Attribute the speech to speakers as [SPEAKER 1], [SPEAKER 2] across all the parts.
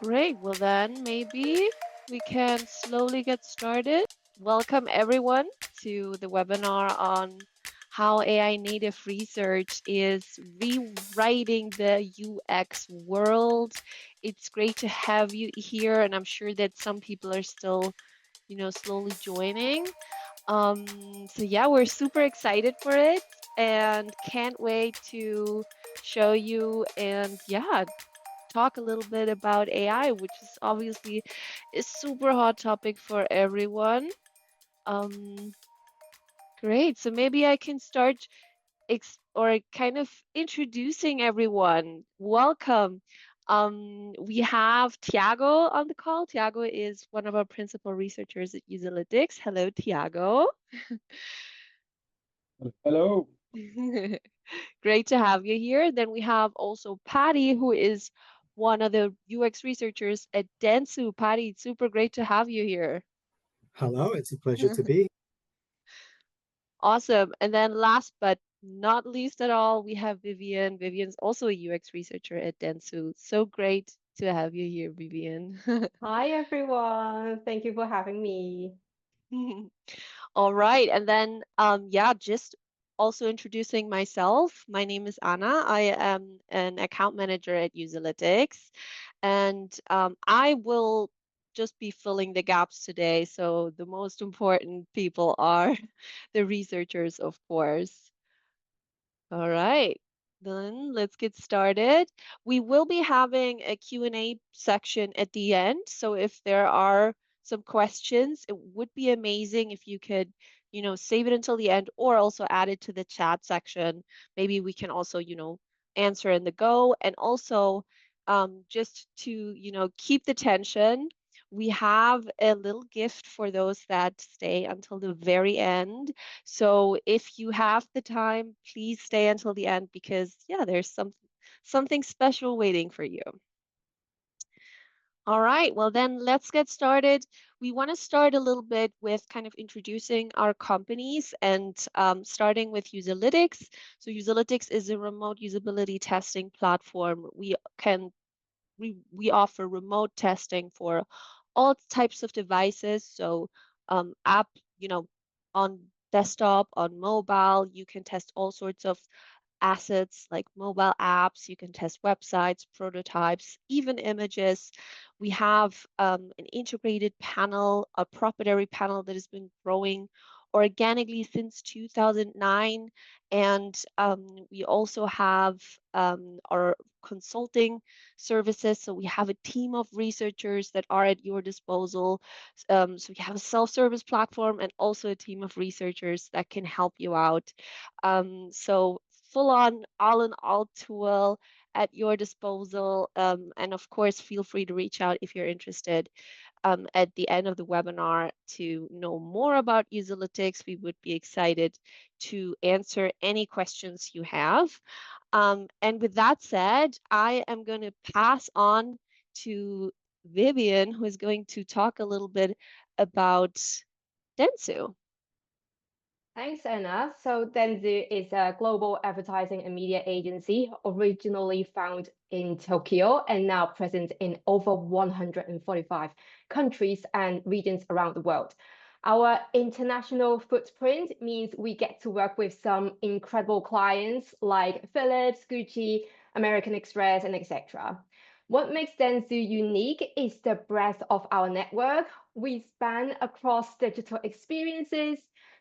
[SPEAKER 1] Great. Well, then maybe we can slowly get started. Welcome, everyone, to the webinar on how AI native research is rewriting the UX world. It's great to have you here, and I'm sure that some people are still, slowly joining. So yeah, we're super excited for it and can't wait to show you and yeah, talk a little bit about AI, which is obviously a super hot topic for everyone. Um, Great. So maybe I can start or kind of introducing everyone. Welcome. We have Thiago on the call. Thiago is one of our principal researchers at Userlytics. Hello, Thiago.
[SPEAKER 2] Hello.
[SPEAKER 1] Great to have you here. Then we have also Patty, who is one of the UX researchers at Dentsu. Patty, it's super great to have you here.
[SPEAKER 3] Hello, it's a pleasure to be.
[SPEAKER 1] Awesome. And then last but not least at all, we have Vivian. Vivian's also a UX researcher at Dentsu. So great to have you here, Vivian.
[SPEAKER 4] Hi, everyone. Thank you for having me.
[SPEAKER 1] All right. And then, yeah, just also introducing myself. My name is Anna. I am an account manager at Userlytics, and I will just be filling the gaps today. So the most important people are the researchers, of course. All right, then let's get started. We will be having a Q&A section at the end. So if there are some questions, it would be amazing if you could, save it until the end or also add it to the chat section. Maybe we can also, answer in the go. And also, just to, keep the tension, we have a little gift for those that stay until the very end. So if you have the time, please stay until the end because yeah, there's something special waiting for you. All right, well then let's get started. We want to start a little bit with kind of introducing our companies and starting with Userlytics. So Userlytics is a remote usability testing platform. We offer remote testing for all types of devices. So app, on desktop, on mobile, you can test all sorts of assets like mobile apps. You can test websites, prototypes, even images. We have an integrated panel, a proprietary panel that has been growing organically since 2009. And we also have our consulting services. So we have a team of researchers that are at your disposal. So we have a self-service platform and also a team of researchers that can help you out. So full on, all in all tool at your disposal. And of course, feel free to reach out if you're interested at the end of the webinar to know more about Userlytics. We would be excited to answer any questions you have. And with that said, I am going to pass on to Vivian, who is going to talk a little bit about Dentsu.
[SPEAKER 4] Thanks, Anna. So Dentsu is a global advertising and media agency originally found in Tokyo and now present in over 145 countries and regions around the world. Our international footprint means we get to work with some incredible clients like Philips, Gucci, American Express, and etc. What makes Dentsu unique is the breadth of our network. We span across digital experiences,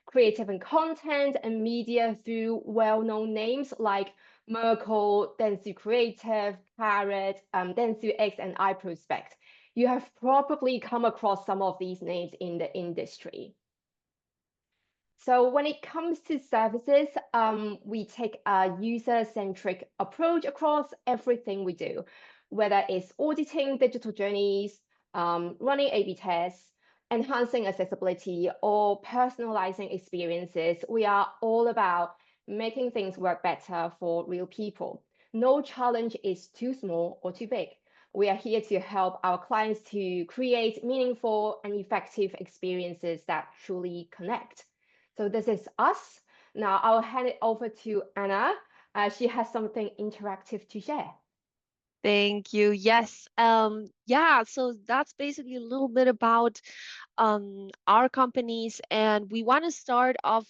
[SPEAKER 4] creative and content, and media through well-known names like Merkle, Dentsu Creative, Carrot, Dentsu X, and iProspect. You have probably come across some of these names in the industry. So when it comes to services, we take a user-centric approach across everything we do, whether it's auditing digital journeys, running A/B tests, enhancing accessibility, or personalizing experiences. We are all about making things work better for real people. No challenge is too small or too big. We are here to help our clients to create meaningful and effective experiences that truly connect. So this is us. Now I'll hand it over to Anna. She has something interactive to share.
[SPEAKER 1] Thank you. Yes. Yeah, so that's basically a little bit about our companies, and we want to start off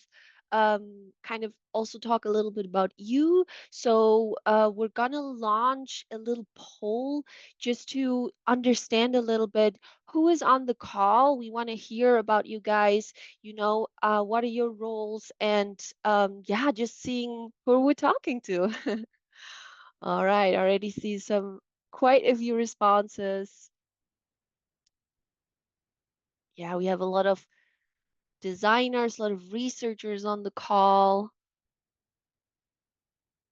[SPEAKER 1] kind of also talk a little bit about you. So we're gonna launch a little poll just to understand a little bit who is on the call. We want to hear about you guys, what are your roles, and yeah, just seeing who we're talking to. All right, already see quite a few responses. Yeah, we have a lot of designers, a lot of researchers on the call,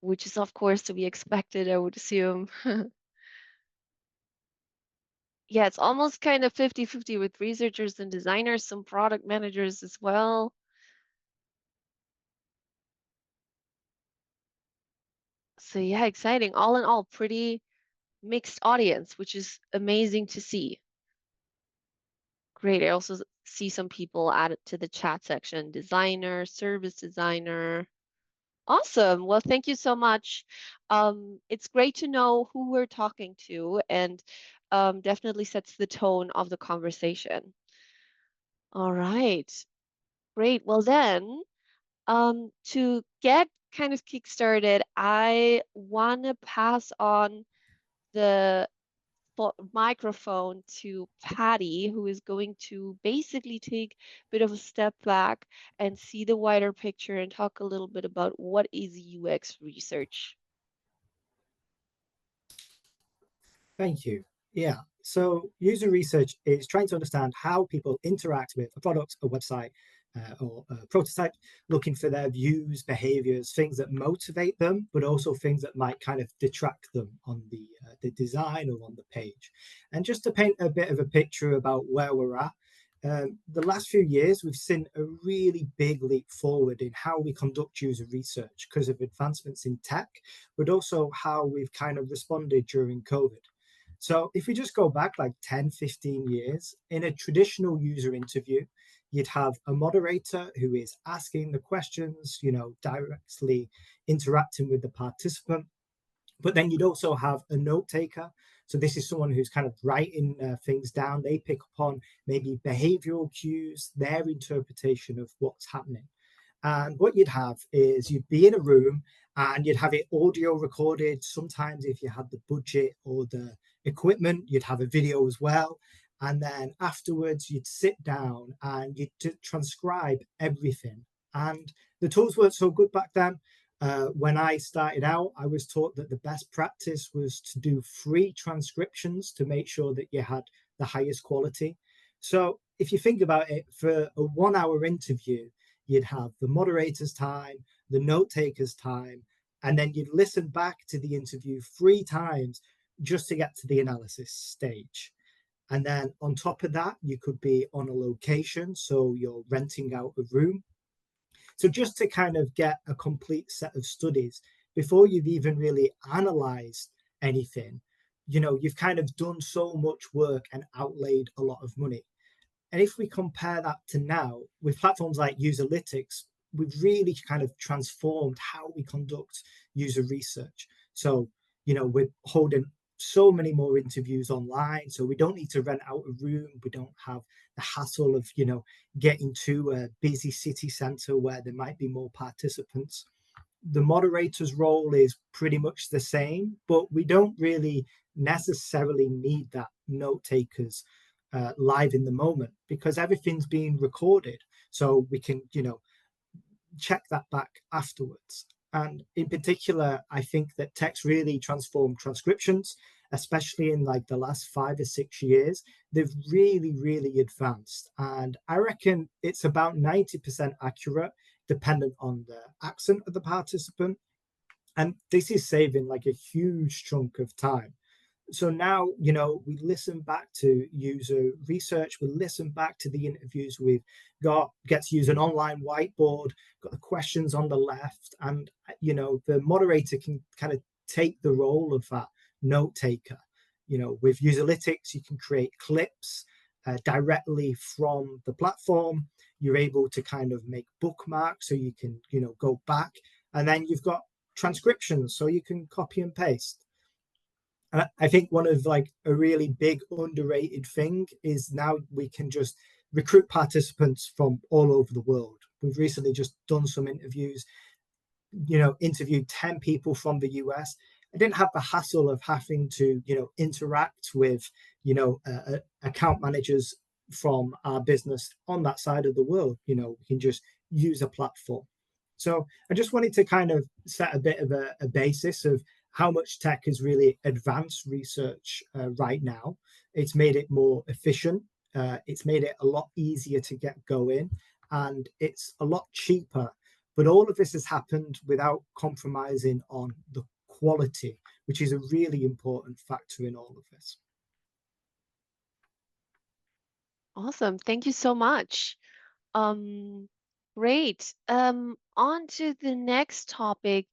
[SPEAKER 1] which is of course to be expected, I would assume. Yeah, it's almost kind of 50-50 with researchers and designers, some product managers as well. So yeah, exciting. All in all, pretty mixed audience, which is amazing to see. Great. I also see some people added to the chat section. Designer, service designer. Awesome. Well, thank you so much. It's great to know who we're talking to, and definitely sets the tone of the conversation. All right. Great. Well, then, to get kind of kickstarted, I want to pass on the microphone to Patty, who is going to basically take a bit of a step back and see the wider picture and talk a little bit about what is UX research.
[SPEAKER 3] Thank you. Yeah. So user research is trying to understand how people interact with a product, a website, or a prototype, looking for their views, behaviors, things that motivate them, but also things that might kind of detract them on the design or on the page. And just to paint a bit of a picture about where we're at, the last few years, we've seen a really big leap forward in how we conduct user research because of advancements in tech, but also how we've kind of responded during COVID. So if we just go back like 10, 15 years, in a traditional user interview, you'd have a moderator who is asking the questions, directly interacting with the participant. But then you'd also have a note taker. So this is someone who's kind of writing things down. They pick up on maybe behavioral cues, their interpretation of what's happening. And what you'd have is you'd be in a room and you'd have it audio recorded. Sometimes, if you had the budget or the equipment, you'd have a video as well. And then afterwards, you'd sit down and you'd transcribe everything. And the tools weren't so good back then. When I started out, I was taught that the best practice was to do free transcriptions to make sure that you had the highest quality. So if you think about it, for a 1 hour interview, you'd have the moderator's time, the note taker's time, and then you'd listen back to the interview 3 times just to get to the analysis stage. And then on top of that, you could be on a location, so you're renting out a room. So just to kind of get a complete set of studies before you've even really analyzed anything, you've kind of done so much work and outlaid a lot of money. And if we compare that to now, with platforms like Userlytics, we've really kind of transformed how we conduct user research. So, we're holding so many more interviews online. So we don't need to rent out a room. We don't have the hassle of, getting to a busy city center where there might be more participants. The moderator's role is pretty much the same, but we don't really necessarily need that note takers live in the moment because everything's being recorded. So we can, check that back afterwards. And in particular, I think that tech's really transformed transcriptions, especially in like the last 5 or 6 years. They've really, really advanced. And I reckon it's about 90% accurate, dependent on the accent of the participant. And this is saving like a huge chunk of time. So now, we listen back to user research, we listen back to the interviews we've got, get to use an online whiteboard, got the questions on the left, and, the moderator can kind of take the role of that note taker. With Userlytics, you can create clips directly from the platform. You're able to kind of make bookmarks so you can, go back, and then you've got transcriptions so you can copy and paste. And I think one of like a really big underrated thing is now we can just recruit participants from all over the world. We've recently just done some interviews, interviewed 10 people from the US. I didn't have the hassle of having to, interact with, account managers from our business on that side of the world. We can just use a platform. So I just wanted to kind of set a bit of a basis of how much tech has really advanced research right now. It's made it more efficient. It's made it a lot easier to get going, and it's a lot cheaper. But all of this has happened without compromising on the quality, which is a really important factor in all of this.
[SPEAKER 1] Awesome. Thank you so much. Great. On to the next topic.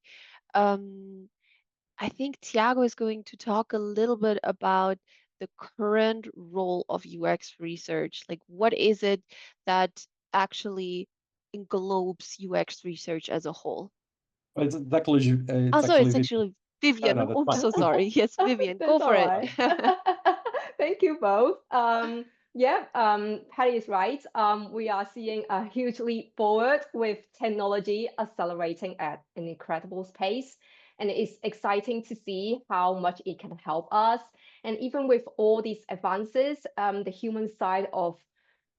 [SPEAKER 1] I think Thiago is going to talk a little bit about the current role of UX research. Like, what is it that actually englobes UX research as a whole?
[SPEAKER 2] It's actually,
[SPEAKER 1] Oh, sorry, it's
[SPEAKER 2] Vivian.
[SPEAKER 1] actually Vivian.
[SPEAKER 2] No, that's
[SPEAKER 1] Oops,
[SPEAKER 2] fine.
[SPEAKER 1] so sorry. Yes, Vivian, go
[SPEAKER 4] That's
[SPEAKER 1] for
[SPEAKER 4] all
[SPEAKER 1] it.
[SPEAKER 4] right. Thank you both. Yeah, Patty is right. We are seeing a huge leap forward with technology accelerating at an incredible pace. And it's exciting to see how much it can help us. And even with all these advances, the human side of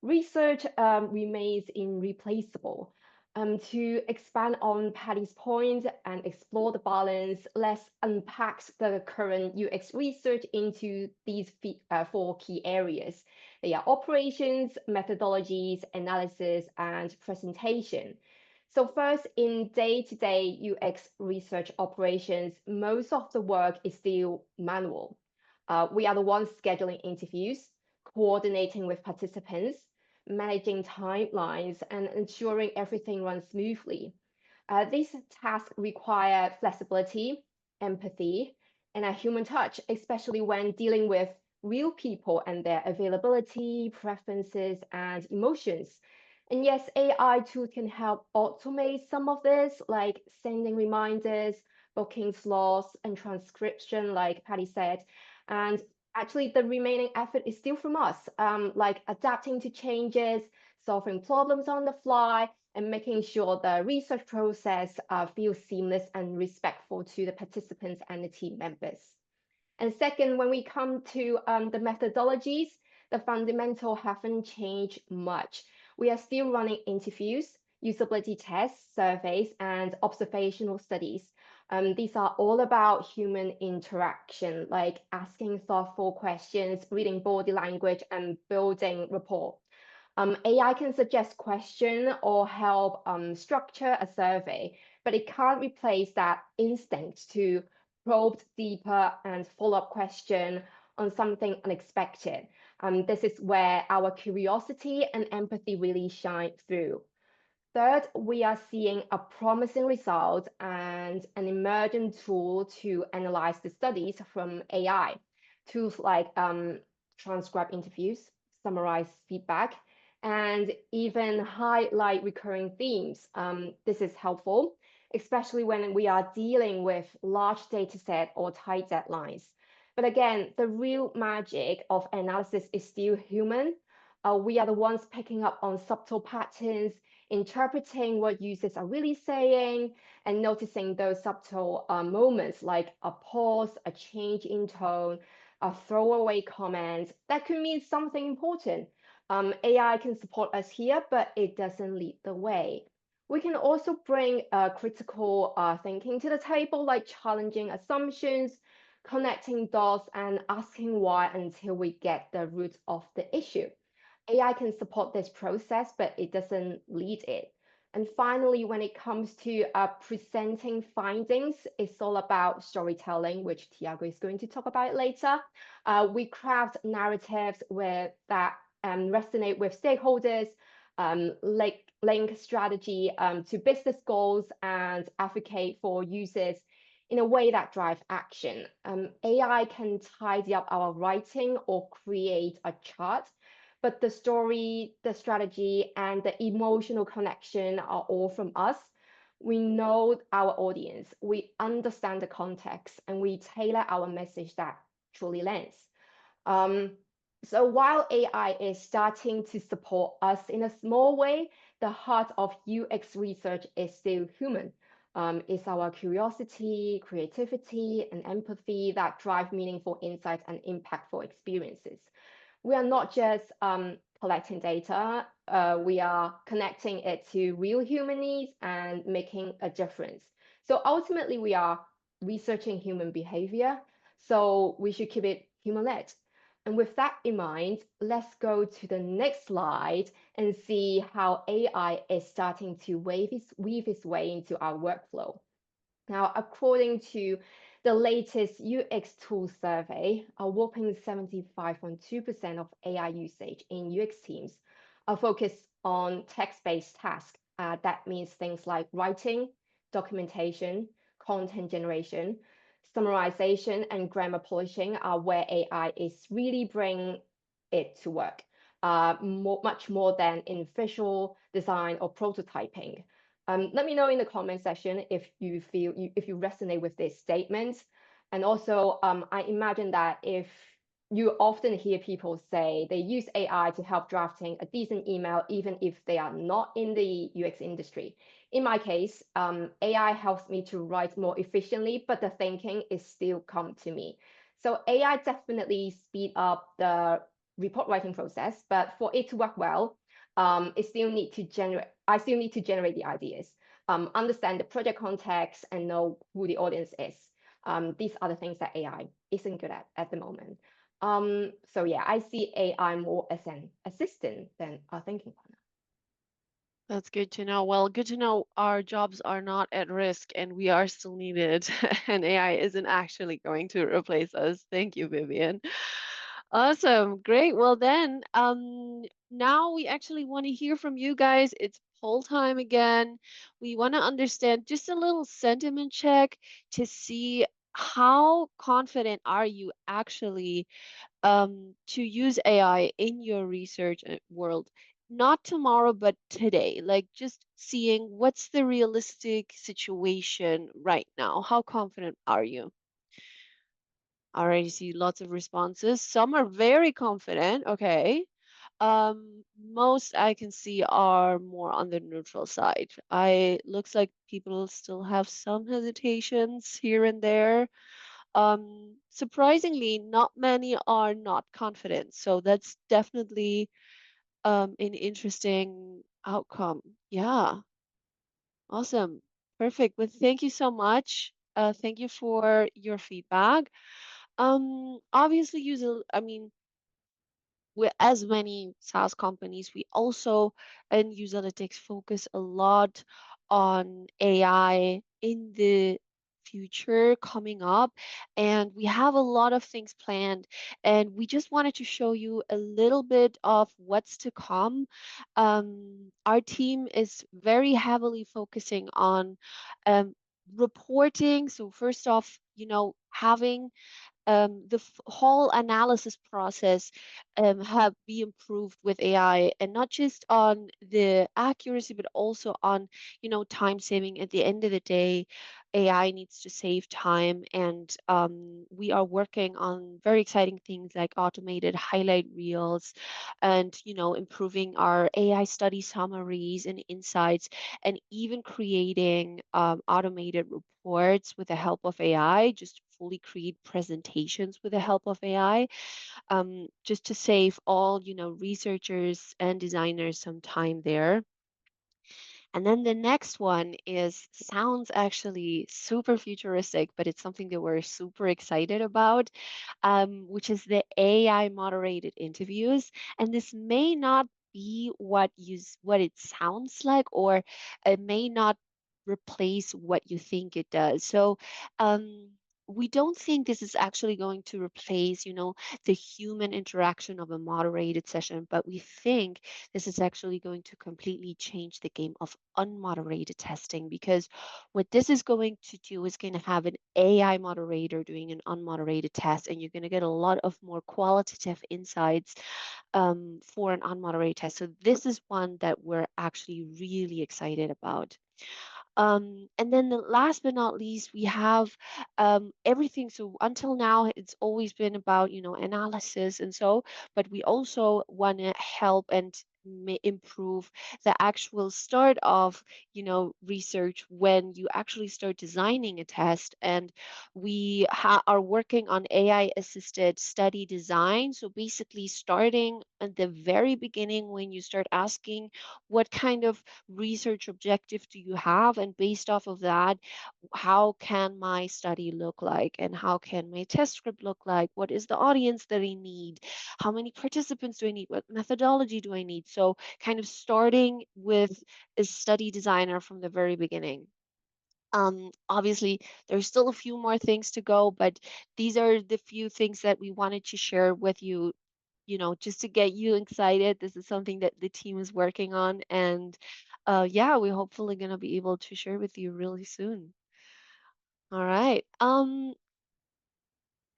[SPEAKER 4] research remains irreplaceable. To expand on Patty's point and explore the balance, let's unpack the current UX research into these four key areas. They are operations, methodologies, analysis, and presentation. So first, in day-to-day UX research operations, most of the work is still manual. We are the ones scheduling interviews, coordinating with participants, managing timelines, and ensuring everything runs smoothly. These tasks require flexibility, empathy, and a human touch, especially when dealing with real people and their availability, preferences, and emotions. And yes, AI tools can help automate some of this, like sending reminders, booking slots, and transcription, like Patty said. And actually, the remaining effort is still from us, like adapting to changes, solving problems on the fly, and making sure the research process feels seamless and respectful to the participants and the team members. And second, when we come to the methodologies, the fundamental haven't changed much. We are still running interviews, usability tests, surveys, and observational studies. These are all about human interaction, like asking thoughtful questions, reading body language, and building rapport. AI can suggest question or help structure a survey, but it can't replace that instinct to probe deeper and follow-up question on something unexpected. This is where our curiosity and empathy really shine through. Third, we are seeing a promising result and an emerging tool to analyze the studies from AI. Tools like transcribe interviews, summarize feedback, and even highlight recurring themes. This is helpful, especially when we are dealing with large data set or tight deadlines. But again, the real magic of analysis is still human. We are the ones picking up on subtle patterns, interpreting what users are really saying, and noticing those subtle moments like a pause, a change in tone, a throwaway comment that could mean something important. AI can support us here, but it doesn't lead the way. We can also bring critical thinking to the table, like challenging assumptions, connecting dots, and asking why until we get the root of the issue. AI can support this process, but it doesn't lead it. And finally, when it comes to presenting findings, it's all about storytelling, which Thiago is going to talk about later. We craft narratives that resonate with stakeholders, link strategy to business goals, and advocate for users in a way that drives action. AI can tidy up our writing or create a chart, but the story, the strategy, and the emotional connection are all from us. We know our audience, we understand the context, and we tailor our message that truly lands. So while AI is starting to support us in a small way, the heart of UX research is still human. It's our curiosity, creativity, and empathy that drive meaningful insights and impactful experiences. We are not just collecting data, we are connecting it to real human needs and making a difference. So ultimately, we are researching human behavior, so we should keep it human-led. And with that in mind, let's go to the next slide and see how AI is starting to weave its way into our workflow. Now, according to the latest UX tool survey, a whopping 75.2% of AI usage in UX teams are focused on text-based tasks. That means things like writing, documentation, content generation, summarization, and grammar polishing are where AI is really bringing it to work, much more than in visual design or prototyping. Let me know in the comment section if you if you resonate with this statement. And also, I imagine that if you often hear people say they use AI to help drafting a decent email, even if they are not in the UX industry. In my case, AI helps me to write more efficiently, but the thinking is still come to me. So AI definitely speed up the report writing process, but for it to work well, I still need to generate the ideas, understand the project context, and know who the audience is. These are the things that AI isn't good at the moment. So yeah, I see AI more as an assistant than a thinking partner.
[SPEAKER 1] That's good to know. Well, good to know our jobs are not at risk and we are still needed, and AI isn't actually going to replace us. Thank you, Vivian. Awesome. Great. Well, then, now we actually want to hear from you guys. It's poll time again. We want to understand just a little sentiment check to see how confident are you actually to use AI in your research world, not tomorrow, but today, like just seeing what's the realistic situation right now. How confident are you? Already see lots of responses. Some are very confident. Okay. Most I can see are more on the neutral side. I looks like people still have some hesitations here and there. Surprisingly, not many are not confident. So that's definitely an interesting outcome. Yeah, awesome. Perfect. Well, thank you so much. Thank you for your feedback. Obviously, I mean, with as many SaaS companies, we also in Userlytics focus a lot on AI in the future coming up, and we have a lot of things planned, and we just wanted to show you a little bit of what's to come. Our team is very heavily focusing on reporting. So first off, having the whole analysis process have be improved with AI, and not just on the accuracy, but also on time saving. At the end of the day, AI needs to save time, and we are working on very exciting things like automated highlight reels, and improving our AI study summaries and insights, and even creating automated reports with the help of AI, just fully create presentations with the help of AI, just to save all, researchers and designers some time there. And then the next one sounds actually super futuristic, but it's something that we're super excited about, which is the AI moderated interviews. And this may not be what it sounds like, or it may not replace what you think it does. So we don't think this is actually going to replace, the human interaction of a moderated session, but we think this is actually going to completely change the game of unmoderated testing, because what this is going to do is going to have an AI moderator doing an unmoderated test, and you're going to get a lot of more qualitative insights for an unmoderated test. So this is one that we're actually really excited about. And then the last but not least, we have everything. So until now, it's always been about, analysis and so, but we also want to help and improve the actual start of, research when you actually start designing a test. And we are working on AI assisted study design. So basically starting at the very beginning when you start asking what kind of research objective do you have, and based off of that, how can my study look like, and how can my test script look like, what is the audience that I need, how many participants do I need, what methodology do I need. So kind of starting with a study designer from the very beginning. Obviously there's still a few more things to go, but these are the few things that we wanted to share with you, just to get you excited. This is something that the team is working on. And yeah, we're hopefully going to be able to share with you really soon. All right.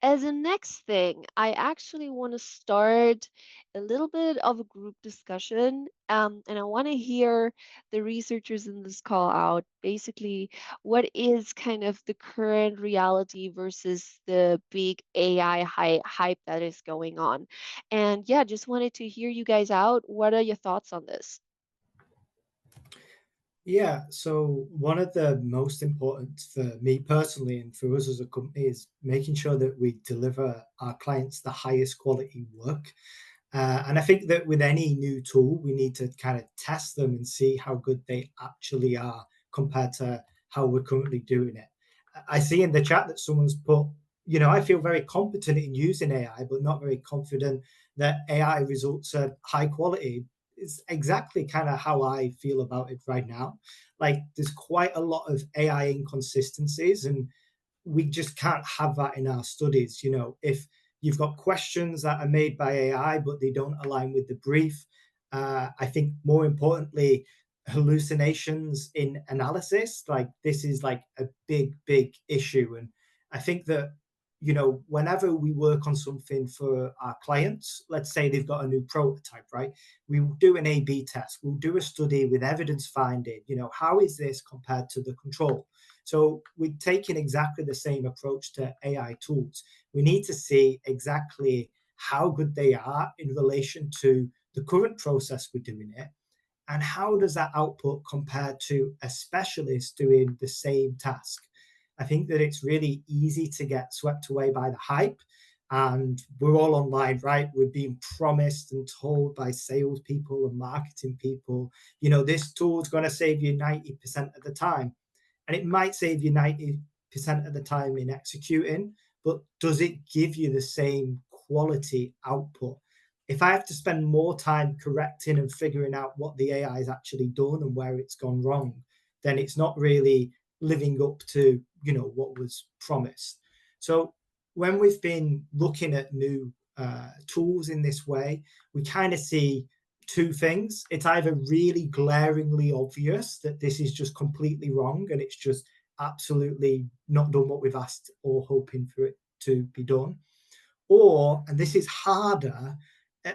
[SPEAKER 1] As a next thing, I actually want to start a little bit of a group discussion, and I want to hear the researchers in this call out. Basically, what is kind of the current reality versus the big AI hype that is going on? And yeah, just wanted to hear you guys out. What are your thoughts on this?
[SPEAKER 3] Yeah, so one of the most important for me personally and for us as a company is making sure that we deliver our clients the highest quality work. And I think that with any new tool, we need to kind of test them and see how good they actually are compared to how we're currently doing it. I see in the chat that someone's put, I feel very competent in using AI, but not very confident that AI results are high quality. It's exactly kind of how I feel about it right now. Like there's quite a lot of AI inconsistencies, and we just can't have that in our studies. If you've got questions that are made by AI, but they don't align with the brief, I think more importantly, hallucinations in analysis, like this is like a big issue. And I think that, whenever we work on something for our clients, let's say they've got a new prototype, right? We will do an A/B test. We'll do a study with evidence finding, how is this compared to the control? So we're taking exactly the same approach to AI tools. We need to see exactly how good they are in relation to the current process we're doing it, and how does that output compare to a specialist doing the same task. I think that it's really easy to get swept away by the hype, and we're all online, right? We're being promised and told by salespeople and marketing people, this tool is going to save you 90% of the time. And it might save you 90% of the time in executing, but does it give you the same quality output? If I have to spend more time correcting and figuring out what the AI has actually done and where it's gone wrong, then it's not really living up to, what was promised. So when we've been looking at new tools in this way, we kind of see two things. It's either really glaringly obvious that this is just completely wrong and it's just absolutely not done what we've asked or hoping for it to be done. Or, and this is harder,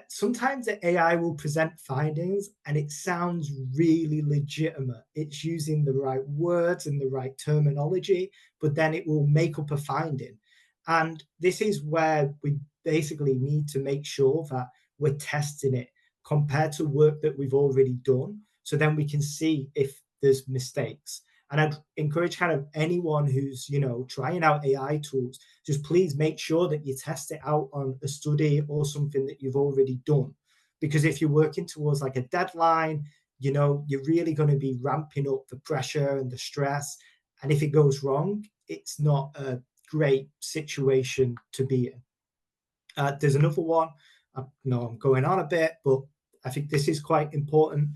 [SPEAKER 3] sometimes the AI will present findings and it sounds really legitimate. It's using the right words and the right terminology, but then it will make up a finding. And this is where we basically need to make sure that we're testing it compared to work that we've already done. So then we can see if there's mistakes. And I'd encourage kind of anyone who's, trying out AI tools, just please make sure that you test it out on a study or something that you've already done. Because if you're working towards like a deadline, you're really going to be ramping up the pressure and the stress. And if it goes wrong, it's not a great situation to be in. There's another one. I know I'm going on a bit, but I think this is quite important.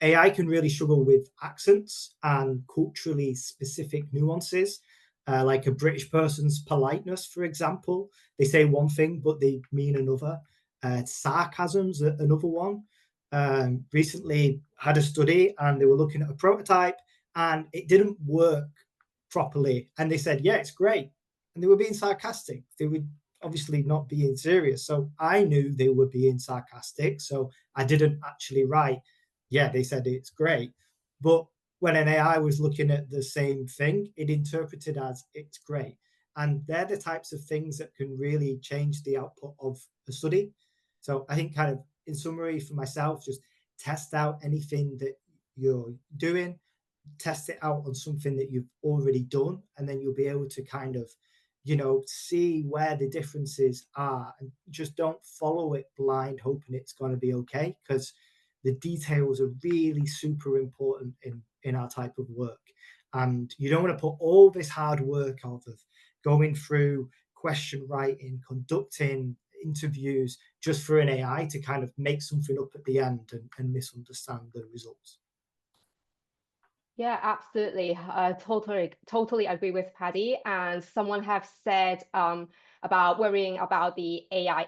[SPEAKER 3] AI can really struggle with accents and culturally specific nuances, like a British person's politeness, for example. They say one thing, but they mean another. Sarcasm's another one. Recently had a study and they were looking at a prototype and it didn't work properly. And they said, yeah, it's great. And they were being sarcastic. They were obviously not being serious. So I knew they were being sarcastic. So I didn't actually write, yeah, they said it's great. But when an AI was looking at the same thing, it interpreted as it's great. And they're the types of things that can really change the output of a study. So I think kind of in summary for myself, just test out anything that you're doing, test it out on something that you've already done, and then you'll be able to kind of, see where the differences are, and just don't follow it blind hoping it's going to be okay, because the details are really super important in our type of work. And you don't want to put all this hard work of going through question writing, conducting interviews, just for an AI to kind of make something up at the end and misunderstand the results.
[SPEAKER 4] Yeah, absolutely. Totally agree with Patty. And someone have said about worrying about the AI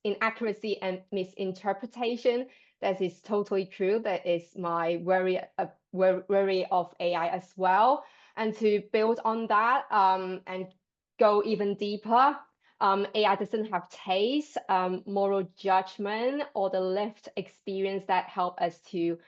[SPEAKER 4] inaccuracy and misinterpretation. That is totally true. That is my worry of AI as well. And to build on that and go even deeper, AI doesn't have taste, moral judgment, or the lived experience that help us to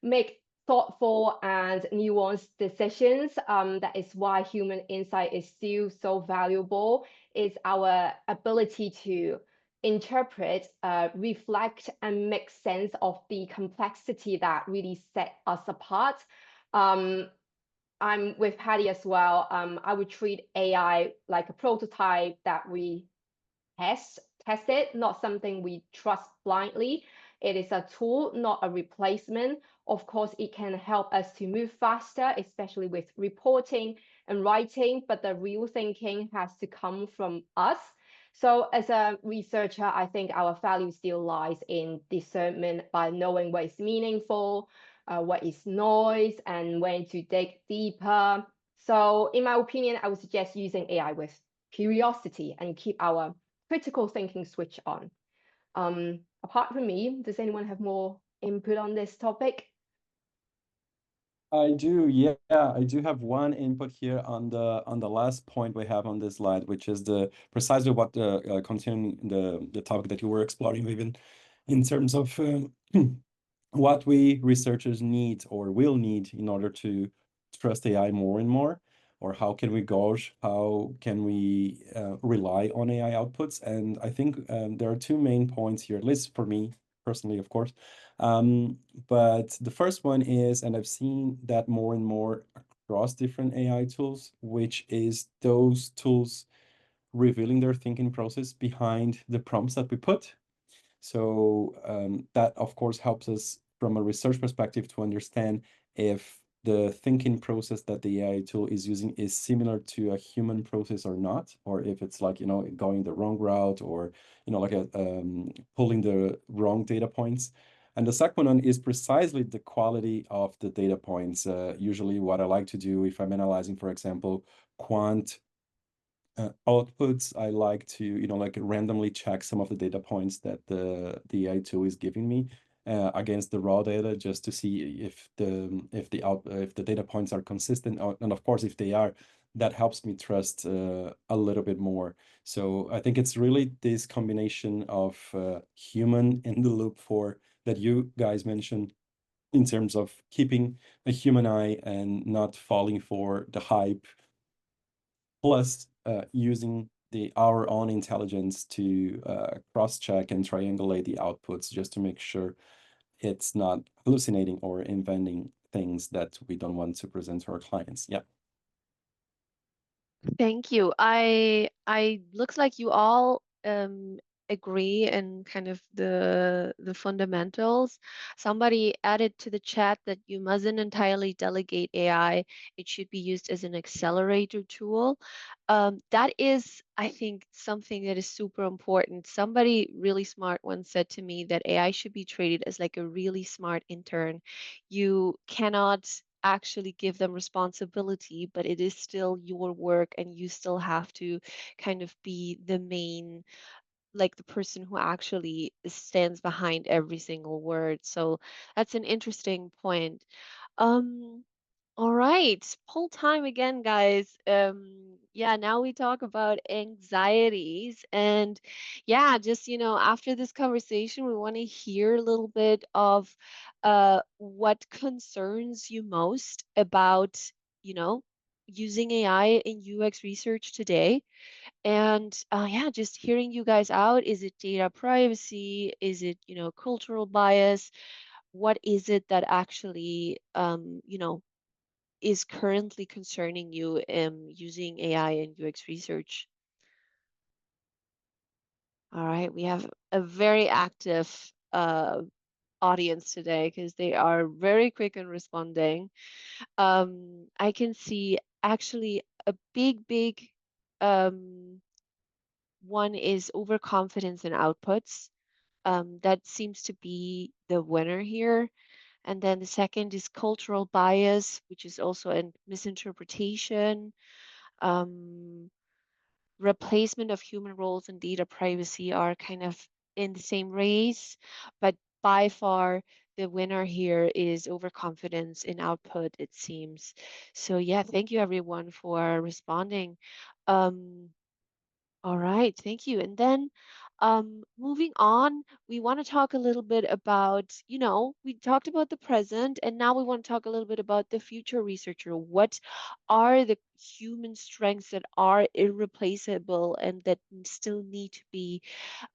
[SPEAKER 4] make thoughtful and nuanced decisions. That is why human insight is still so valuable, is our ability to interpret, reflect, and make sense of the complexity that really set us apart. I'm with Patty as well. I would treat AI like a prototype that we test it, not something we trust blindly. It is a tool, not a replacement. Of course, it can help us to move faster, especially with reporting and writing, but the real thinking has to come from us. So as a researcher, I think our value still lies in discernment by knowing what is meaningful, what is noise, and when to dig deeper. So in my opinion, I would suggest using AI with curiosity and keep our critical thinking switch on. Apart from me, does anyone have more input on this topic?
[SPEAKER 2] I do, yeah. I do have one input here on the last point we have on this slide, which is the precisely what the continuing the topic that you were exploring, Vivian, in terms of what we researchers need or will need in order to trust AI more and more, or how can we gauge, how can we rely on AI outputs? And I think there are two main points here, at least for me personally, of course. But the first one is, and I've seen that more and more across different AI tools, which is those tools revealing their thinking process behind the prompts that we put. So that, of course, helps us from a research perspective to understand if the thinking process that the AI tool is using is similar to a human process or not, or if it's like, going the wrong route, or, like pulling the wrong data points. And the second one is precisely the quality of the data points. Usually what I like to do if I'm analyzing, for example, quant outputs, I like to, like randomly check some of the data points that the AI tool is giving me against the raw data, just to see if the data points are consistent, and of course, if they are, that helps me trust a little bit more. So I think it's really this combination of human in the loop for that you guys mentioned, in terms of keeping a human eye and not falling for the hype, plus using our own intelligence to cross-check and triangulate the outputs, just to make sure it's not hallucinating or inventing things that we don't want to present to our clients. Yeah.
[SPEAKER 1] Thank you. I looks like you all agree in kind of the fundamentals. Somebody added to the chat that you mustn't entirely delegate AI. It should be used as an accelerator tool. That is, I think, something that is super important. Somebody really smart once said to me that AI should be treated as like a really smart intern. You cannot actually give them responsibility, but it is still your work and you still have to kind of be the main, like the person who actually stands behind every single word. So that's an interesting point. Um, All right, poll time again, guys. Yeah, now we talk about anxieties. And yeah, just, after this conversation, we want to hear a little bit of what concerns you most about, using AI in UX research today. And yeah, just hearing you guys out. Is it data privacy? Is it, cultural bias? What is it that actually, is currently concerning you using AI in UX research? All right, we have a very active audience today because they are very quick in responding. I can see actually a big um, one is overconfidence in outputs. That seems to be the winner here. And then the second is cultural bias, which is also a misinterpretation. Um, Replacement of human roles and data privacy are kind of in the same race, but by far the winner here is overconfidence in output, it seems. So yeah, thank you everyone for responding. Um, all right, thank you. And then moving on, we want to talk a little bit about, we talked about the present, and now we want to talk a little bit about the future researcher. What are the human strengths that are irreplaceable and that still need to be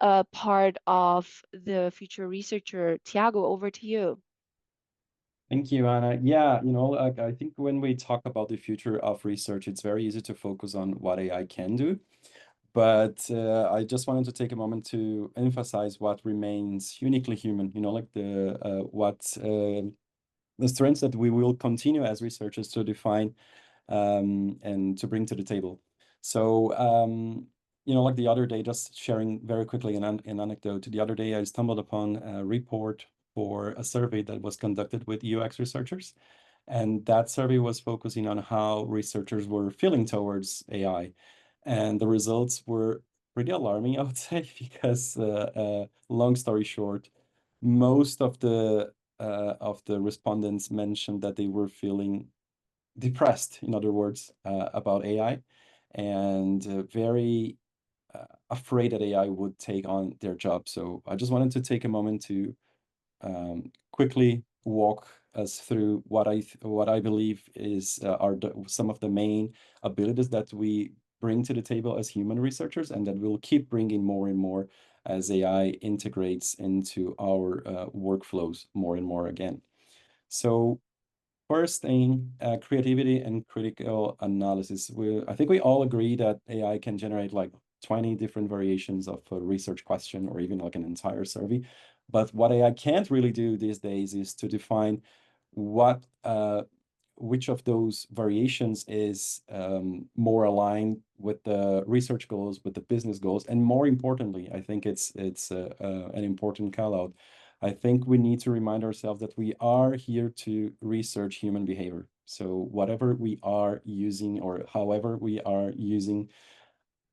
[SPEAKER 1] a part of the future researcher? Thiago, over to you.
[SPEAKER 2] Thank you, Anna. Yeah, like, I think when we talk about the future of research, it's very easy to focus on what AI can do. But I just wanted to take a moment to emphasize what remains uniquely human, like the strengths that we will continue as researchers to define and to bring to the table. So, like the other day, just sharing very quickly an anecdote, the other day I stumbled upon a report for a survey that was conducted with UX researchers. And that survey was focusing on how researchers were feeling towards AI. And the results were pretty alarming, I would say, because long story short, most of the respondents mentioned that they were feeling depressed, in other words, about AI, and very afraid that AI would take on their job. So I just wanted to take a moment to quickly walk us through what I believe is are some of the main abilities that we bring to the table as human researchers, and that we'll keep bringing more and more as AI integrates into our workflows more and more again. So first thing, creativity and critical analysis. I think we all agree that AI can generate like 20 different variations of a research question or even like an entire survey. But what AI can't really do these days is to define which of those variations is more aligned with the research goals, with the business goals, and more importantly, I think it's an important call out. I think we need to remind ourselves that we are here to research human behavior. So whatever we are using or however we are using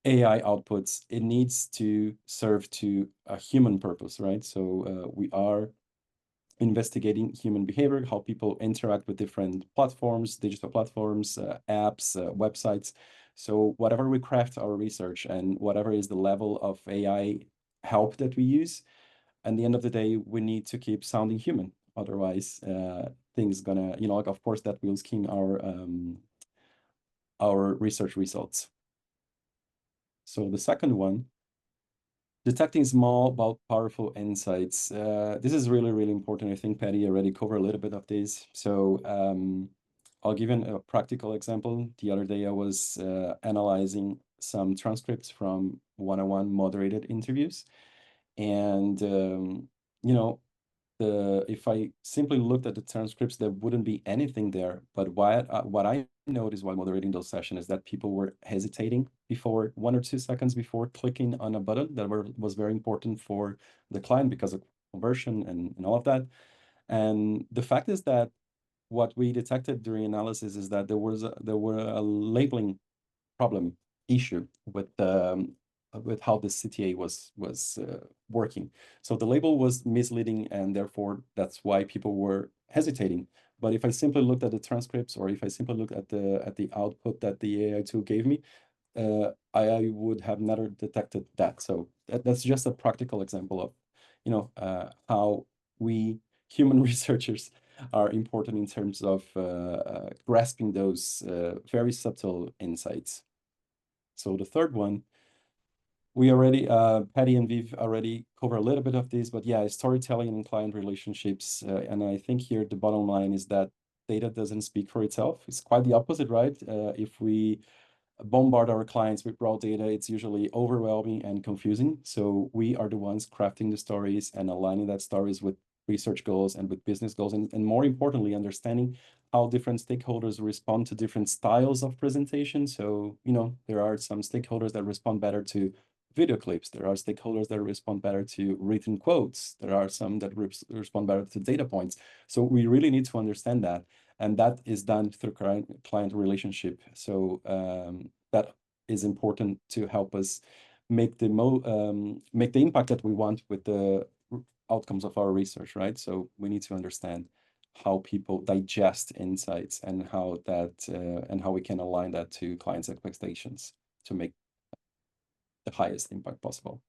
[SPEAKER 2] AI outputs, it needs to serve to a human purpose, right? So we are investigating human behavior, how people interact with different platforms, digital platforms, apps, websites. So whatever we craft our research and whatever is the level of AI help that we use, at the end of the day, we need to keep sounding human. Otherwise, things gonna, like, of course, that will skim our research results. So the second one, detecting small but powerful insights. This is really, really important. I think Patty already covered a little bit of this. So I'll give you a practical example. The other day I was analyzing some transcripts from one-on-one moderated interviews. And, if I simply looked at the transcripts, there wouldn't be anything there. But what I noticed while moderating those sessions is that people were hesitating before 1 or 2 seconds before clicking on a button that was very important for the client because of conversion and all of that. And the fact is that what we detected during analysis is that there were a labeling problem issue with how the CTA was working. So the label was misleading, and therefore that's why people were hesitating. But if I simply looked at the transcripts, or if I simply look at the output that the AI tool gave me, I would have never detected that. So that's just a practical example of, how we human researchers are important in terms of grasping those very subtle insights. So the third one, we already, Patty and Viv already cover a little bit of this, but yeah, storytelling and client relationships. And I think here the bottom line is that data doesn't speak for itself. It's quite the opposite, right? If we bombard our clients with raw data, it's usually overwhelming and confusing. So we are the ones crafting the stories and aligning that stories with research goals and with business goals, and more importantly, understanding how different stakeholders respond to different styles of presentation. So, there are some stakeholders that respond better to video clips. There are stakeholders that respond better to written quotes. There are some that respond better to data points. So we really need to understand that. And that is done through client relationship. So that is important to help us make the impact that we want with the outcomes of our research, right? So we need to understand how people digest insights and how we can align that to clients' expectations to make the highest impact possible.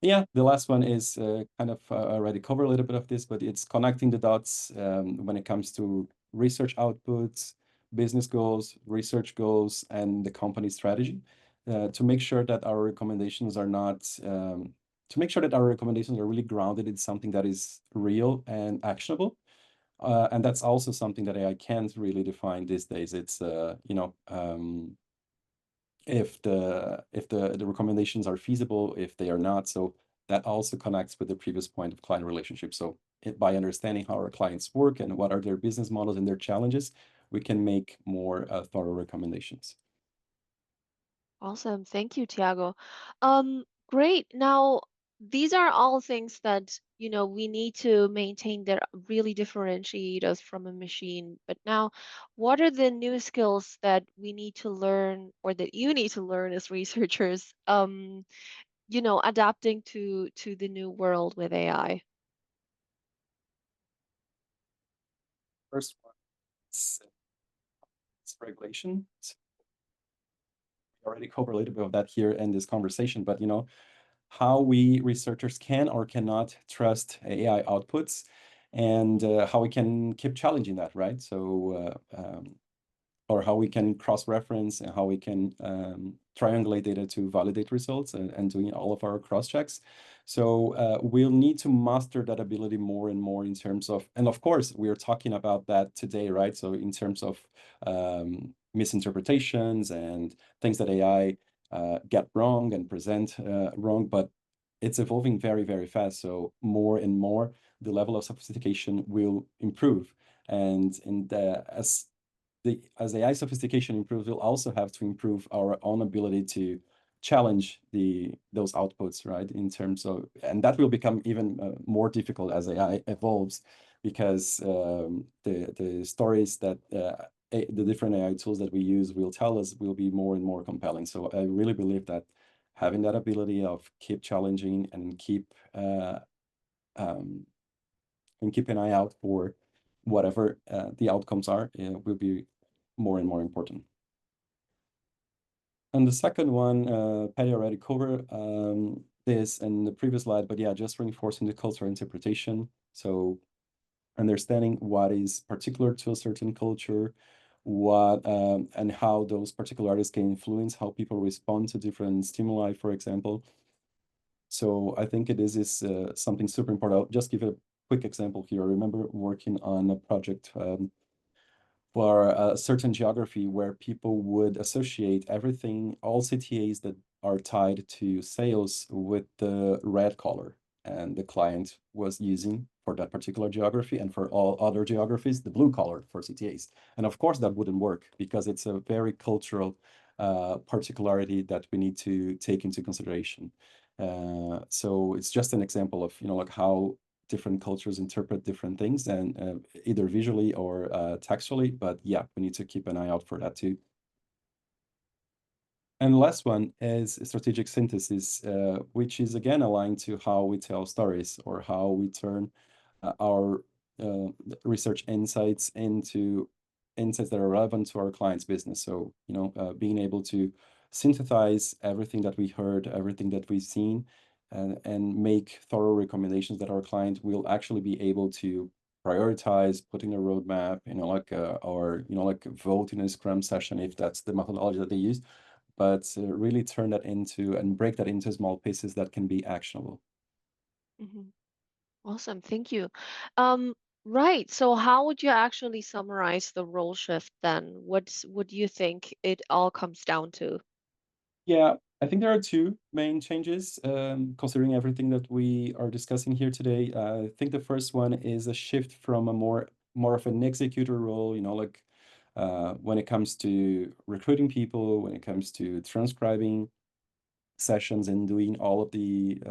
[SPEAKER 2] Yeah, the last one is kind of already covered a little bit of this, but it's connecting the dots when it comes to research outputs, business goals, research goals, and the company strategy to make sure that our recommendations are really grounded in something that is real and actionable. And that's also something that AI can't really define these days. It's if the recommendations are feasible, if they are not. So that also connects with the previous point of client relationship. So by understanding how our clients work and what are their business models and their challenges, we can make more thorough recommendations.
[SPEAKER 1] Awesome. Thank you, Thiago. Great. Now, these are all things that, we need to maintain that really differentiate us from a machine. But now, what are the new skills that we need to learn or that you need to learn as researchers, adapting to the new world with AI?
[SPEAKER 2] First one is regulation. So we already covered a little bit of that here in this conversation, but how we researchers can or cannot trust AI outputs, and how we can keep challenging that, right? So, or how we can cross-reference and how we can triangulate data to validate results and doing all of our cross-checks. So we'll need to master that ability more and more in terms of, and of course, we are talking about that today, right? So in terms of misinterpretations and things that AI get wrong and present wrong, but it's evolving very, very fast. So more and more, the level of sophistication will improve. And as AI sophistication improves, we'll also have to improve our own ability to challenge those outputs, right? In terms of, and that will become even more difficult as AI evolves, because the stories that the different AI tools that we use will tell us will be more and more compelling. So I really believe that having that ability of keep challenging and keep an eye out for whatever the outcomes are will be more and more important. And the second one, Patty already covered this in the previous slide, but yeah, just reinforcing the cultural interpretation. So understanding what is particular to a certain culture, what and how those particularities can influence how people respond to different stimuli, for example. So I think it is something super important. I'll just give a quick example here. I remember working on a project for a certain geography where people would associate everything, all CTAs that are tied to sales with the red color. And the client was using for that particular geography, and for all other geographies, the blue color for CTAs. And of course, that wouldn't work because it's a very cultural particularity that we need to take into consideration. So it's just an example of, like how different cultures interpret different things, and either visually or textually. But yeah, we need to keep an eye out for that too. And the last one is strategic synthesis, which is again aligned to how we tell stories or how we turn our research insights into insights that are relevant to our client's business. So, being able to synthesize everything that we heard, everything that we've seen, and make thorough recommendations that our client will actually be able to prioritize, put in a roadmap, or like vote in a Scrum session if that's the methodology that they use, but really turn that into and break that into small pieces that can be actionable.
[SPEAKER 1] Awesome, thank you. Right, so how would you actually summarize the role shift then? What do you think it all comes down to?
[SPEAKER 2] Yeah, I think there are two main changes, considering everything that we are discussing here today. I think the first one is a shift from a more of an executor role, like when it comes to recruiting people, when it comes to transcribing sessions and doing all of the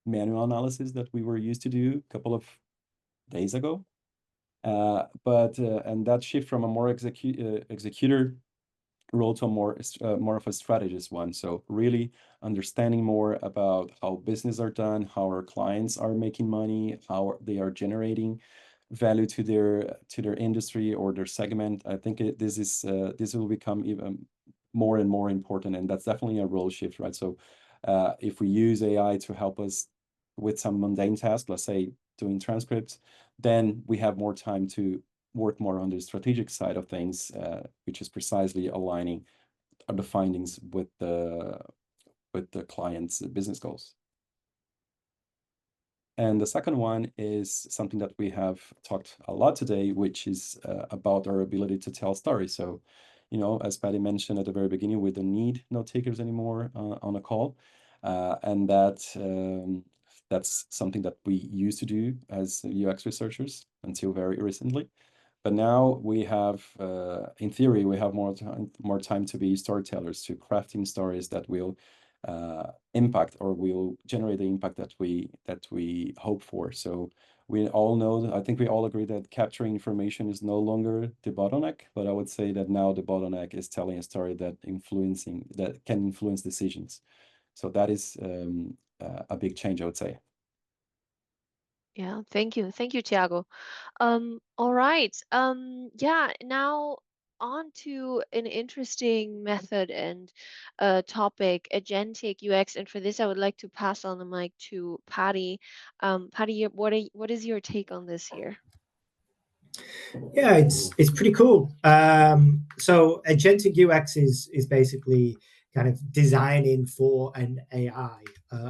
[SPEAKER 2] manual analysis that we were used to do a couple of days ago. And that shift from a more executor role to a more of a strategist one. So really understanding more about how business are done, how our clients are making money, how they are generating value to their industry or their segment. I think this will become even more and more important, and that's definitely a role shift, right? So if we use AI to help us with some mundane tasks, let's say doing transcripts, then we have more time to work more on the strategic side of things, which is precisely aligning the findings with the client's business goals. And the second one is something that we have talked a lot today, which is about our ability to tell stories. So, as Patty mentioned at the very beginning, we don't need note takers anymore on a call, and that's something that we used to do as UX researchers until very recently. But now we have, in theory, we have more time to be storytellers, to crafting stories that will impact or will generate the impact that we hope for. So we all know, I think we all agree that capturing information is no longer the bottleneck, but I would say that now the bottleneck is telling a story that can influence decisions. So that is a big change, I would say.
[SPEAKER 1] Yeah, thank you, Thiago. All right. Yeah, now on to an interesting method and topic, agentic UX. And for this, I would like to pass on the mic to Patty. Patty, what is your take on this here?
[SPEAKER 3] Yeah, it's pretty cool. So agentic UX is basically kind of designing for an AI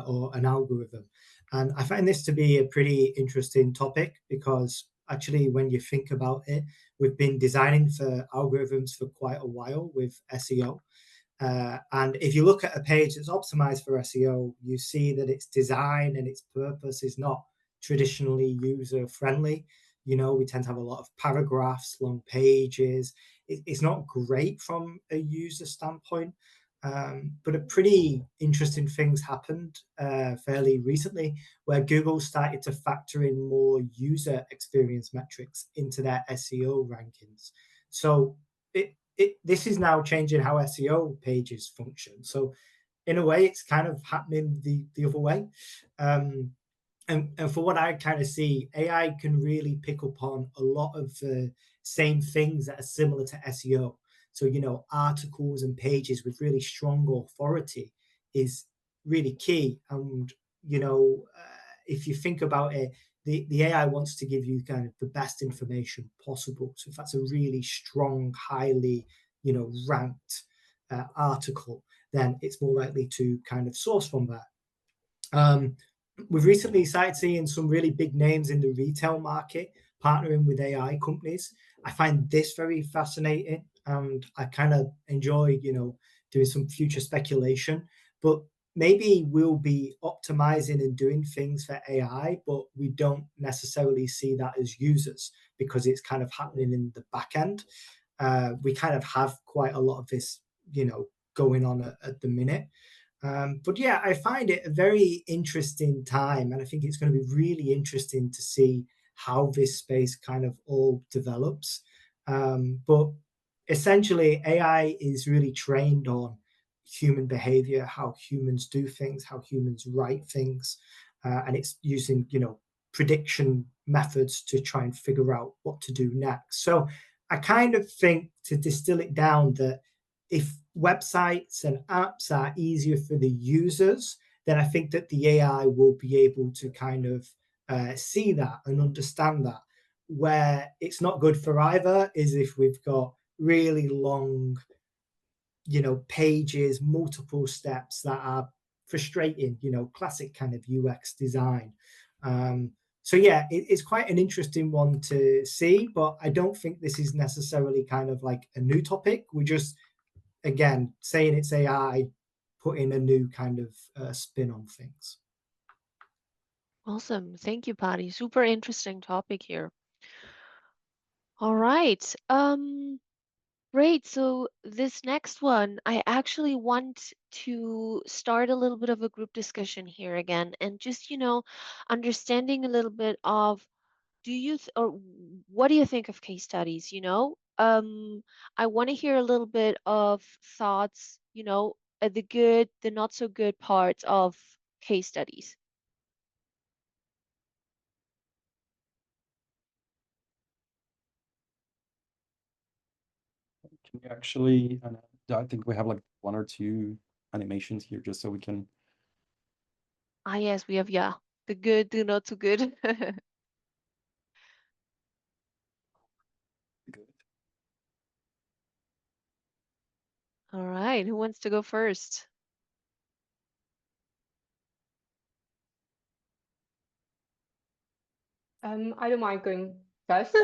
[SPEAKER 3] or an algorithm. And I find this to be a pretty interesting topic because actually, when you think about it, we've been designing for algorithms for quite a while with SEO. And if you look at a page that's optimized for SEO, you see that its design and its purpose is not traditionally user friendly. We tend to have a lot of paragraphs, long pages. It's not great from a user standpoint. But a pretty interesting things happened fairly recently where Google started to factor in more user experience metrics into their SEO rankings. So this is now changing how SEO pages function. So in a way, it's kind of happening the other way. And for what I kind of see, AI can really pick up on a lot of the same things that are similar to SEO. So, articles and pages with really strong authority is really key. And, if you think about it, the AI wants to give you kind of the best information possible. So if that's a really strong, highly, ranked article, then it's more likely to kind of source from that. We've recently started seeing some really big names in the retail market partnering with AI companies. I find this very fascinating, and I kind of enjoy, doing some future speculation. But maybe we'll be optimizing and doing things for AI, but we don't necessarily see that as users because it's kind of happening in the back end. We kind of have quite a lot of this, going on at the minute. But yeah, I find it a very interesting time, and I think it's going to be really interesting to see how this space kind of all develops. But essentially, AI is really trained on human behavior, how humans do things, how humans write things, and it's using, prediction methods to try and figure out what to do next. So I kind of think, to distill it down, that if websites and apps are easier for the users, then I think that the AI will be able to kind of see that and understand that. Where it's not good for either is if we've got really long, pages, multiple steps that are frustrating, classic kind of UX design. So yeah, it's quite an interesting one to see, but I don't think this is necessarily kind of like a new topic. We're just, again, saying it's AI, putting a new kind of spin on things.
[SPEAKER 1] Awesome. Thank you, Patty. Super interesting topic here. All right. Great. So this next one, I actually want to start a little bit of a group discussion here again, and just, understanding a little bit of, or what do you think of case studies? I want to hear a little bit of thoughts, the good, the not so good parts of case studies.
[SPEAKER 2] Can you actually, I think we have like 1 or 2 animations here just so we can.
[SPEAKER 1] Ah, yes, we have, yeah, the good, the not so good.
[SPEAKER 2] Good.
[SPEAKER 1] All right, who wants to go first?
[SPEAKER 4] I don't mind going first.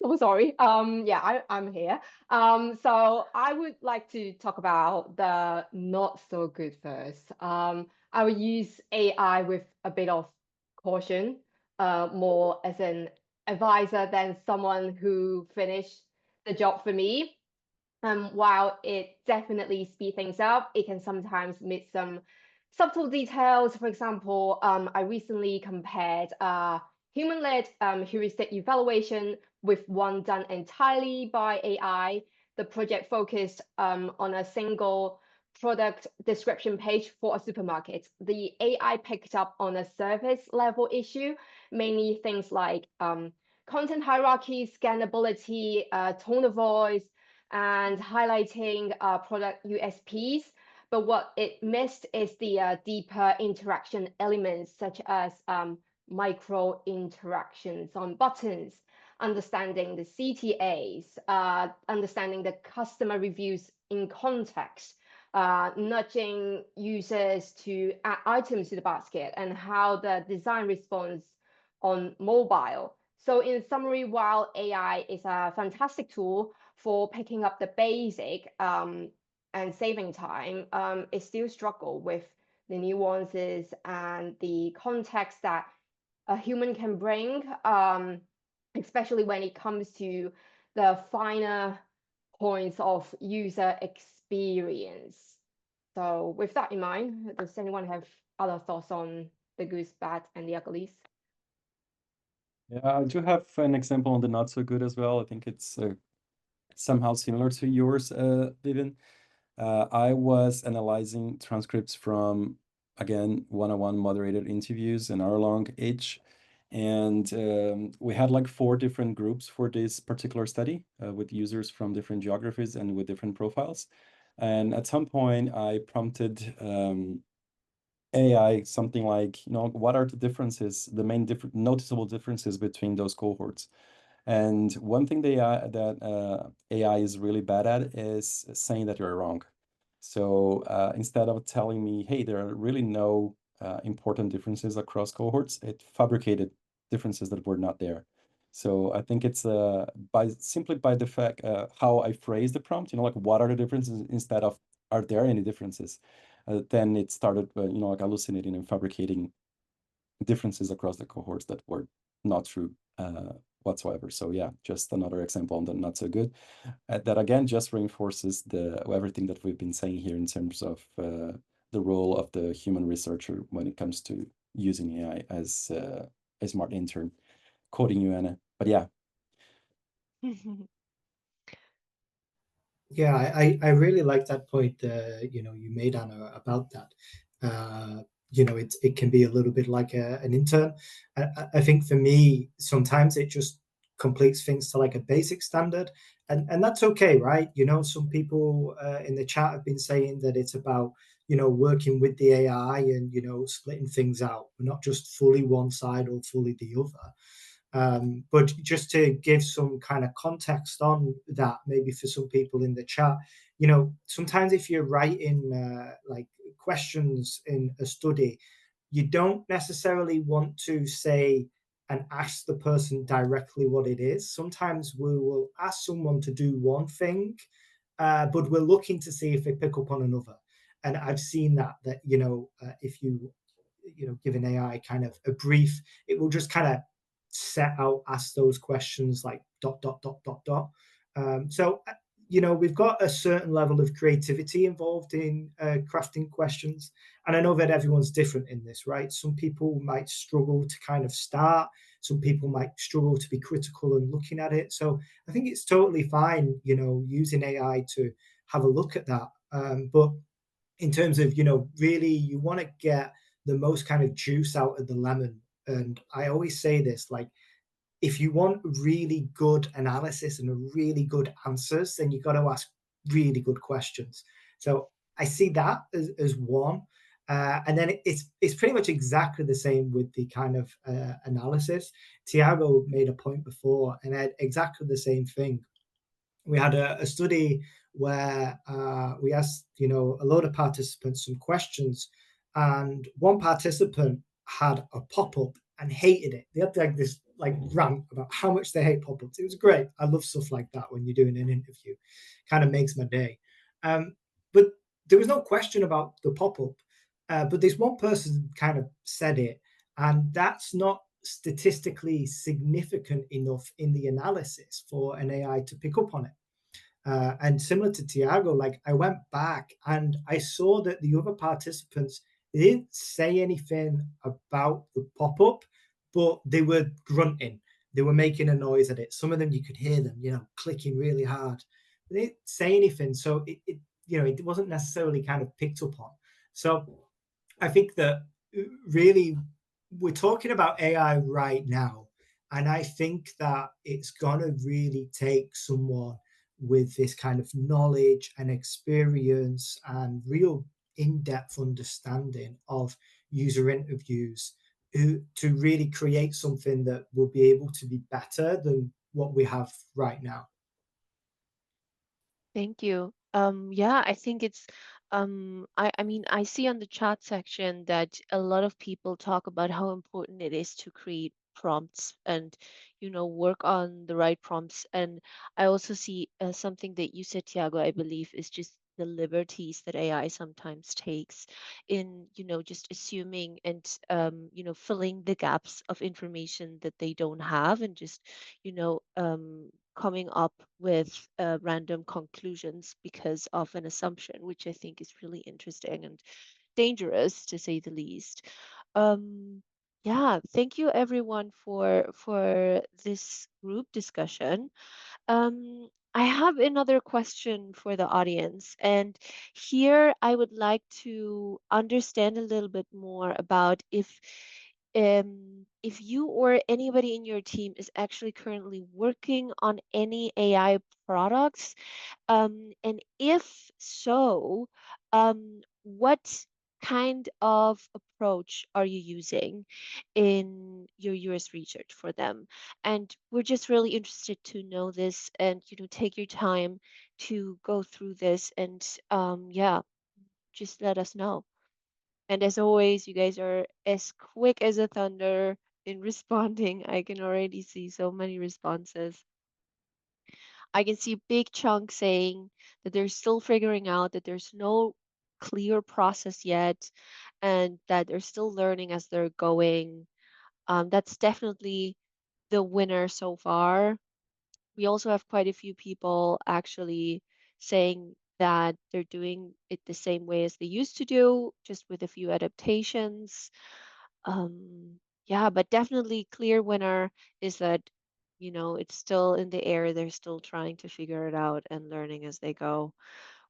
[SPEAKER 4] So sorry. Yeah, I'm here. So I would like to talk about the not so good first. I would use AI with a bit of caution, more as an advisor than someone who finished the job for me. While it definitely speed things up, it can sometimes miss some subtle details. For example, I recently compared human-led heuristic evaluation with one done entirely by AI. The project focused on a single product description page for a supermarket. The AI picked up on a surface level issue, mainly things like content hierarchy, scannability, tone of voice, and highlighting product USPs. But what it missed is the deeper interaction elements, such as micro interactions on buttons, understanding the CTAs, understanding the customer reviews in context, nudging users to add items to the basket, and how the design responds on mobile. So in summary, while AI is a fantastic tool for picking up the basic and saving time, it still struggle with the nuances and the context that a human can bring, especially when it comes to the finer points of user experience. So with that in mind, does anyone have other thoughts on the goods, bad, and the uglies?
[SPEAKER 2] Yeah, I do have an example on the not so good as well. I think it's somehow similar to yours, Vivian. I was analyzing transcripts from, again, one-on-one moderated interviews, an hour-long each. And we had like 4 different groups for this particular study with users from different geographies and with different profiles. And at some point, I prompted AI something like, what are the differences, the main noticeable differences between those cohorts? And one thing that AI is really bad at is saying that you're wrong. So instead of telling me, hey, there are really no important differences across cohorts, it fabricated differences that were not there. So I think it's simply by the fact how I phrase the prompt, like what are the differences instead of are there any differences? Then it started, like hallucinating and fabricating differences across the cohorts that were not true whatsoever. So yeah, just another example on the not so good. That again just reinforces everything that we've been saying here in terms of the role of the human researcher when it comes to using AI as a smart intern. Quoting you, Anna. But yeah.
[SPEAKER 3] Yeah, I really like that point you made, Anna, about that. you know, it can be a little bit like an intern. I think for me, sometimes it just completes things to like a basic standard, and that's okay, right? You know, some people in the chat have been saying that it's about, you know, working with the AI and, you know, splitting things out. We're not just fully one side or fully the other. But just to give some kind of context on that, maybe for some people in the chat, you know, sometimes if you're writing like questions in a study, you don't necessarily want to say and ask the person directly what it is. Sometimes we will ask someone to do one thing, but we're looking to see if they pick up on another. And I've seen that you know, if you know, give an AI kind of a brief, it will just kind of set out, ask those questions like dot dot dot dot dot. So you know, we've got a certain level of creativity involved in crafting questions, and I know that everyone's different in this, right? Some people might struggle to kind of start. Some people might struggle to be critical and looking at it. So I think it's totally fine, you know, using AI to have a look at that. But in terms of, you know, really you want to get the most kind of juice out of the lemon. And I always say this, like, if you want really good analysis and really good answers, then you've got to ask really good questions. So I see that as one. And then it's pretty much exactly the same with the kind of analysis. Thiago made a point before, and I had exactly the same thing. We had a study where we asked, you know, a load of participants some questions, and one participant had a pop-up and hated it. They had like this like rant about how much they hate pop-ups. It was great. I love stuff like that when you're doing an interview. Kind of makes my day. But there was no question about the pop-up. But this one person kind of said it, and that's not statistically significant enough in the analysis for an AI to pick up on it. And similar to Thiago, like I went back and I saw that the other participants, they didn't say anything about the pop-up, but they were grunting. They were making a noise at it. Some of them you could hear them, you know, clicking really hard. They didn't say anything, so it you know, it wasn't necessarily kind of picked up on. So I think that really we're talking about AI right now, and I think that it's gonna really take someone with this kind of knowledge and experience and real in-depth understanding of user interviews to really create something that will be able to be better than what we have right now.
[SPEAKER 1] Thank you. Yeah, I think it's I mean I see on the chat section that a lot of people talk about how important it is to create prompts and work on the right prompts. And I also see something that you said, Tiago, I believe is just the liberties that AI sometimes takes in just assuming and filling the gaps of information that they don't have, and just you know coming up with random conclusions because of an assumption, which I think is really interesting and dangerous to say the least. Yeah, thank you everyone for this group discussion. I have another question for the audience, and here I would like to understand a little bit more about if you or anybody in your team is actually currently working on any AI products, and if so, what kind of approach are you using in your US research for them? And we're just really interested to know this, and take your time to go through this, and yeah, just let us know. And as always, you guys are as quick as a thunder in responding. I can already see so many responses. I can see Big Chunk saying that they're still figuring out, that there's no clear process yet, and that they're still learning as they're going. That's definitely the winner so far. We also have quite a few people actually saying that they're doing it the same way as they used to do, just with a few adaptations. Yeah, but definitely clear winner is that, it's still in the air. They're still trying to figure it out and learning as they go,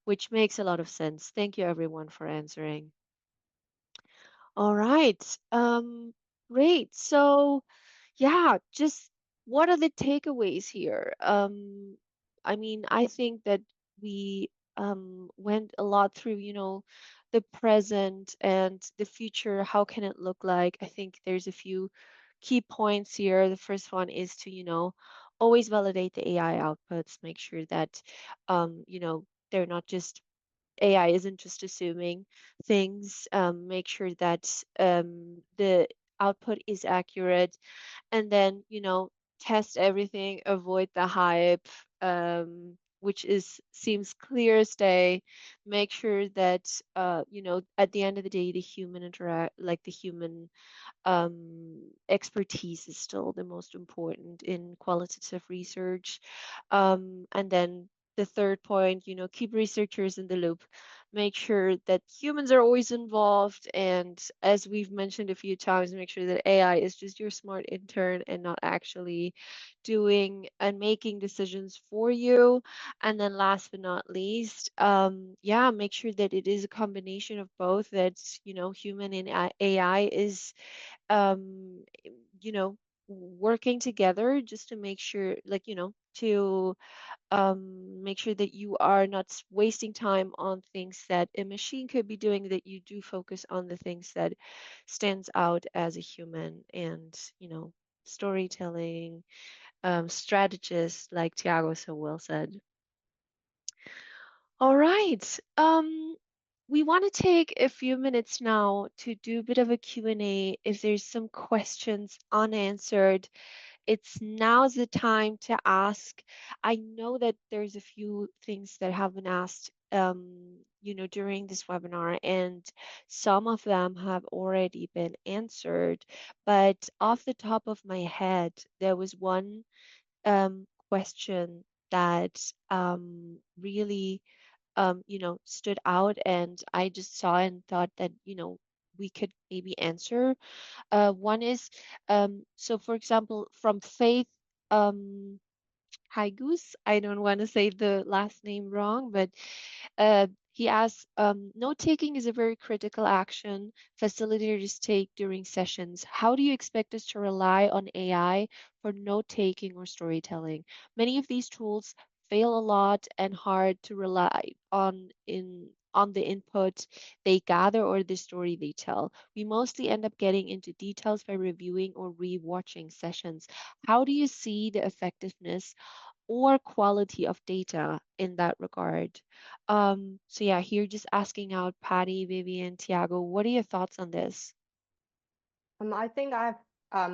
[SPEAKER 1] which makes a lot of sense. Thank you everyone for answering. All right. Great. So, yeah, just what are the takeaways here? I mean, I think that we went a lot through, the present and the future. How can it look like? I think there's a few key points here. The first one is to, always validate the AI outputs, make sure that, they're not just AI isn't just assuming things, make sure that the output is accurate, and then, test everything, avoid the hype, which seems clear as day. Make sure that, at the end of the day, the human the human expertise is still the most important in qualitative research. And then the third point, keep researchers in the loop. Make sure that humans are always involved. And as we've mentioned a few times, make sure that AI is just your smart intern and not actually doing and making decisions for you. And then last but not least, yeah, make sure that it is a combination of both, that, human and AI is um you know working together, just to make sure, like, to make sure that you are not wasting time on things that a machine could be doing, that you do focus on the things that stands out as a human. And, storytelling, strategist, like Thiago so well said. All right. We want to take a few minutes now to do a bit of a Q&A. If there's some questions unanswered, it's now's the time to ask. I know that there's a few things that have been asked, during this webinar, and some of them have already been answered. But off the top of my head, there was one question that really stood out, and I just saw and thought that, we could maybe answer. One is, so for example, from Faith Haigus, I don't want to say the last name wrong, but he asks, note taking is a very critical action facilitators take during sessions. How do you expect us to rely on AI for note taking or storytelling? Many of these tools fail a lot and hard to rely on the input they gather or the story they tell. We mostly end up getting into details by reviewing or re-watching sessions. How do you see the effectiveness or quality of data in that regard? So yeah, here just asking out Patty, Vivian, Thiago, what are your thoughts on this?
[SPEAKER 4] I think I've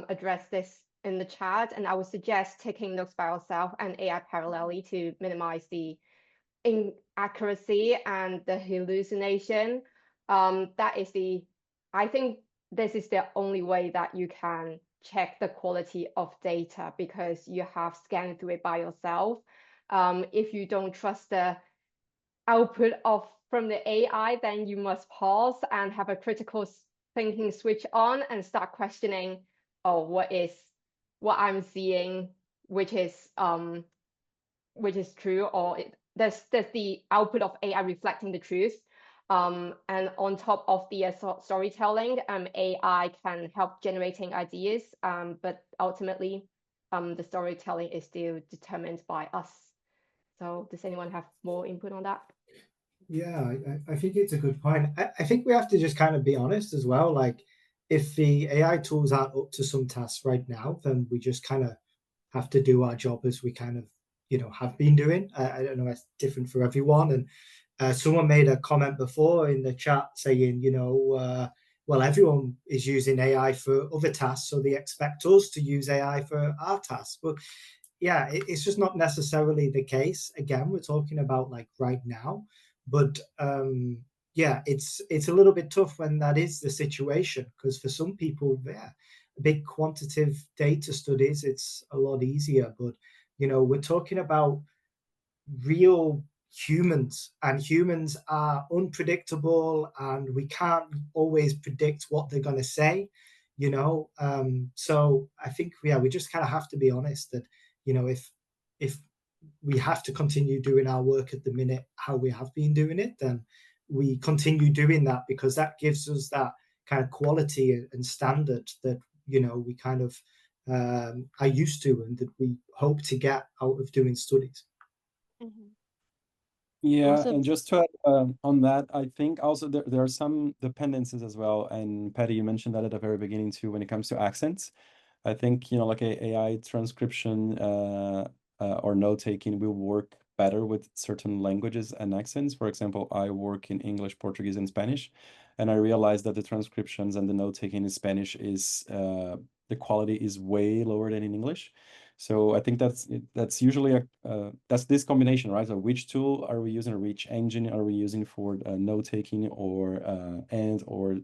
[SPEAKER 4] addressed this in the chat, and I would suggest taking notes by yourself and AI parallelly to minimize the inaccuracy and the hallucination. I think this is the only way that you can check the quality of data, because you have scanned through it by yourself. If you don't trust the output from the AI, then you must pause and have a critical thinking switch on and start questioning, oh, what I'm seeing, which is true, or does the output of AI reflecting the truth? And on top of the storytelling, AI can help generating ideas, but ultimately, the storytelling is still determined by us. So does anyone have more input on that?
[SPEAKER 3] Yeah, I think it's a good point. I think we have to just kind of be honest as well. Like, if the AI tools aren't up to some tasks right now, then we just kind of have to do our job as we kind of, have been doing. I don't know, it's different for everyone. And someone made a comment before in the chat saying, well, everyone is using AI for other tasks, so they expect us to use AI for our tasks. But yeah, it's just not necessarily the case. Again, we're talking about like right now. But yeah, it's a little bit tough when that is the situation, because for some people, yeah, big quantitative data studies, it's a lot easier. But we're talking about real humans, and humans are unpredictable, and we can't always predict what they're going to say. So I think, yeah, we just kind of have to be honest that if we have to continue doing our work at the minute how we have been doing it, then we continue doing that, because that gives us that kind of quality and standard that, you know, we kind of are used to and that we hope to get out of doing studies.
[SPEAKER 1] Mhm.
[SPEAKER 2] Yeah,
[SPEAKER 1] Awesome.
[SPEAKER 2] and just to add on that, I think also there are some dependencies as well. And Patty, you mentioned that at the very beginning too, when it comes to accents. I think, you know, like a AI transcription or note taking will work better with certain languages and accents. For example, I work in English, Portuguese, and Spanish, and I realized that the transcriptions and the note taking in Spanish is the quality is way lower than in English. So I think that's usually that's this combination, right? So which tool are we using, or which engine are we using for note taking or or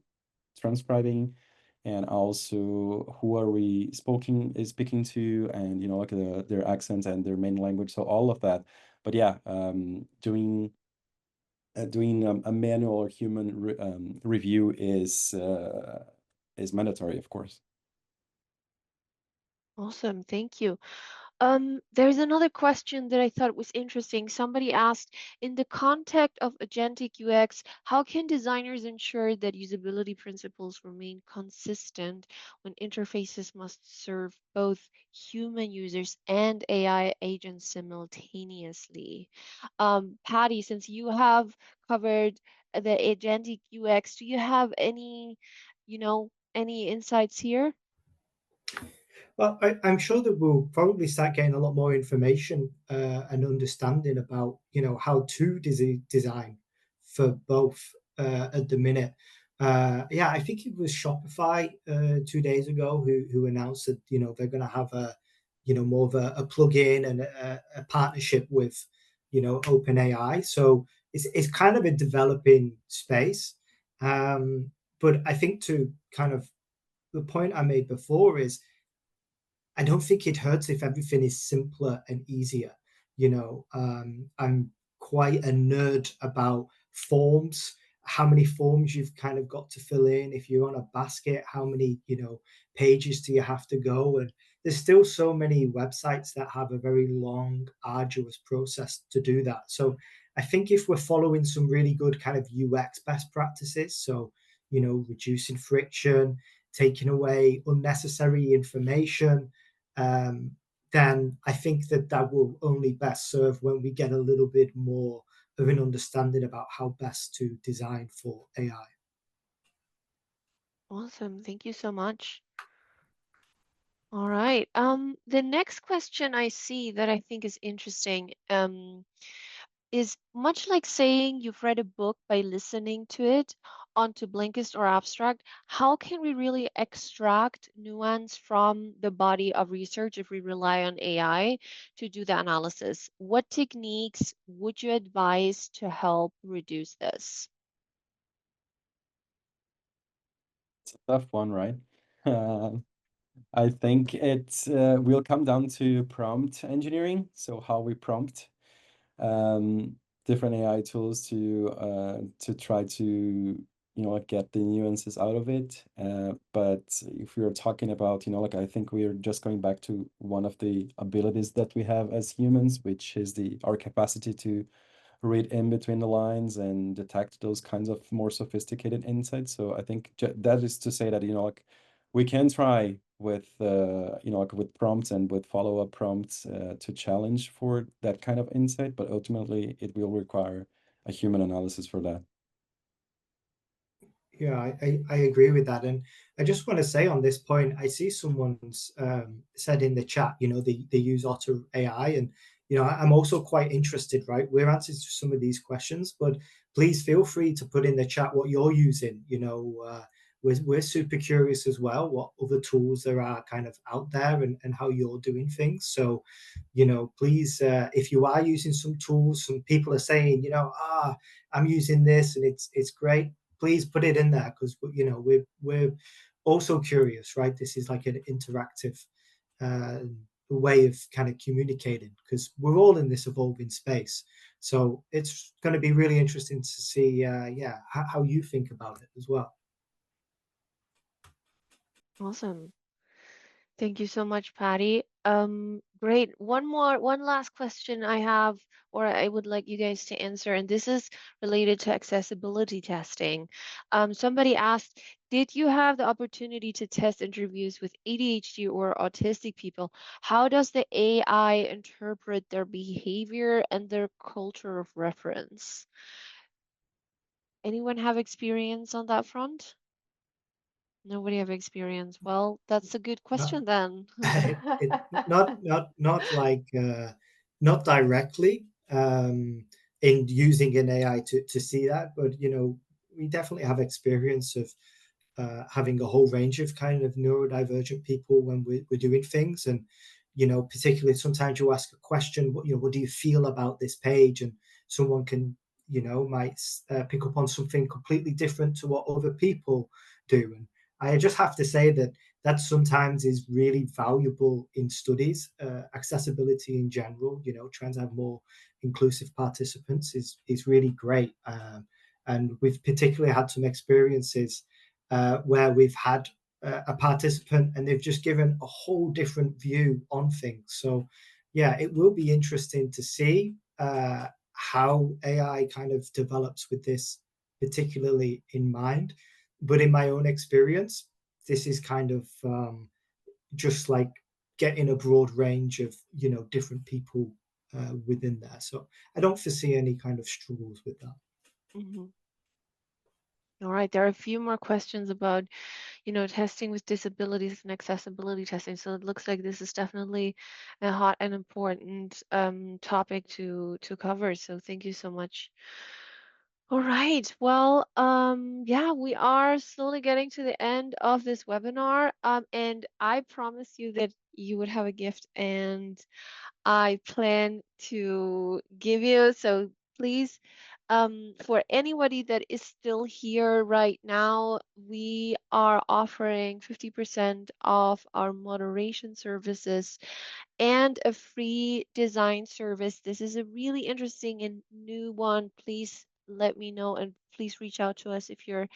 [SPEAKER 2] transcribing, and also who are we speaking to, and you know, like their accents and their main language. So all of that. But yeah, doing a manual or human review is mandatory, of course.
[SPEAKER 1] Awesome. Thank you. There's another question that I thought was interesting. Somebody asked, in the context of agentic UX, how can designers ensure that usability principles remain consistent when interfaces must serve both human users and AI agents simultaneously? Patty, since you have covered the agentic UX, do you have any, any insights here?
[SPEAKER 3] Well, I'm sure that we'll probably start getting a lot more information and understanding about, you know, how to design for both at the minute. Yeah, I think it was Shopify 2 days ago who announced that, you know, they're going to have a, you know, more of a plug-in and a partnership with, you know, OpenAI. So it's kind of a developing space. But I think to kind of the point I made before is, I don't think it hurts if everything is simpler and easier. You know, I'm quite a nerd about forms, how many forms you've kind of got to fill in. If you're on a basket, how many, you know, pages do you have to go? And there's still so many websites that have a very long, arduous process to do that. So I think if we're following some really good kind of UX best practices, so, you know, reducing friction, taking away unnecessary information, then I think that that will only best serve when we get a little bit more of an understanding about how best to design for AI.
[SPEAKER 1] Awesome. Thank you so much. All right. The next question I see that I think is interesting, is much like saying you've read a book by listening to it onto Blinkist or Abstract, how can we really extract nuance from the body of research if we rely on AI to do the analysis? What techniques would you advise to help reduce this?
[SPEAKER 2] It's a tough one, right? I think it will come down to prompt engineering. So how we prompt different AI tools to try to, you know, like get the nuances out of it. But if we are talking about, you know, like I think we are just going back to one of the abilities that we have as humans, which is our capacity to read in between the lines and detect those kinds of more sophisticated insights. So I think that is to say that, you know, like we can try with, you know, like with prompts and with follow-up prompts to challenge for that kind of insight, but ultimately it will require a human analysis for that.
[SPEAKER 3] Yeah, I agree with that. And I just want to say on this point, I see someone's said in the chat, you know, they use Otter AI. And, you know, I'm also quite interested, right? We're answering some of these questions, but please feel free to put in the chat what you're using. You know, we're super curious as well what other tools there are kind of out there and how you're doing things. So, you know, please, if you are using some tools, some people are saying, you know, I'm using this and it's great, please put it in there, because, you know, we're also curious, right? This is like an interactive way of kind of communicating, because we're all in this evolving space. So it's going to be really interesting to see, yeah, how you think about it as well.
[SPEAKER 1] Awesome. Thank you so much, Patty. Great. One last question I have, or I would like you guys to answer, and this is related to accessibility testing. Somebody asked, did you have the opportunity to test interviews with ADHD or autistic people? How does the AI interpret their behavior and their culture of reference? Anyone have experience on that front? Nobody have experience. Well, that's a good question then.
[SPEAKER 3] Not like not directly in using an AI to see that, but you know, we definitely have experience of having a whole range of kind of neurodivergent people when we're doing things. And you know, particularly sometimes you ask a question, what, you know, what do you feel about this page, and someone can, you know, might pick up on something completely different to what other people do. And I just have to say that that sometimes is really valuable in studies. Accessibility in general, you know, trying to have more inclusive participants is really great. And we've particularly had some experiences where we've had a participant and they've just given a whole different view on things. So yeah, it will be interesting to see how AI kind of develops with this particularly in mind. But in my own experience, this is kind of just like getting a broad range of, you know, different people within there. So I don't foresee any kind of struggles with that.
[SPEAKER 1] Mhm. All right, there are a few more questions about, you know, testing with disabilities and accessibility testing. So it looks like this is definitely a hot and important topic to cover. So thank you so much. All right. Well, yeah, we are slowly getting to the end of this webinar. And I promise you that you would have a gift, and I plan to give you. So please, for anybody that is still here right now, we are offering 50% off our moderation services and a free design service. This is a really interesting and new one. Please let me know, and please reach out to us if you're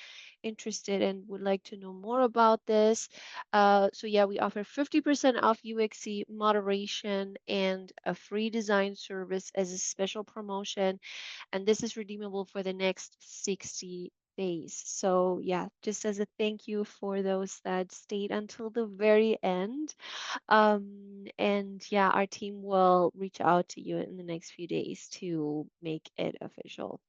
[SPEAKER 1] interested and would like to know more about this. So yeah, we offer 50% off UXC moderation and a free design service as a special promotion, and this is redeemable for the next 60 days. So yeah, just as a thank you for those that stayed until the very end. And yeah, our team will reach out to you in the next few days to make it official.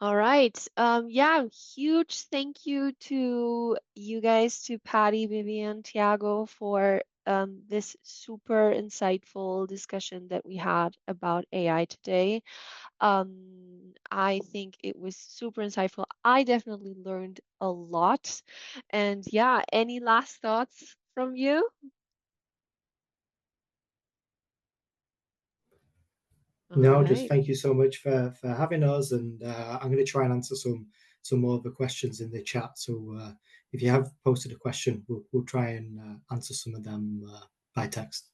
[SPEAKER 1] All right. Yeah, huge thank you to you guys, to Patty, Vivian, Thiago, for this super insightful discussion that we had about AI today. I think it was super insightful. I definitely learned a lot. And yeah, any last thoughts from you? All
[SPEAKER 3] No, just
[SPEAKER 1] right.
[SPEAKER 3] thank you so much for having us, and I'm going to try and answer some more of the questions in the chat. So if you have posted a question, we'll try and answer some of them by text.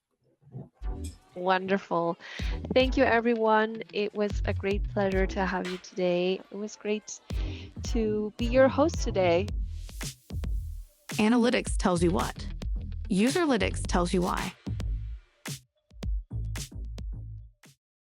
[SPEAKER 1] Wonderful. Thank you, everyone. It was a great pleasure to have you today. It was great to be your host today.
[SPEAKER 5] Analytics tells you what. Userlytics tells you why.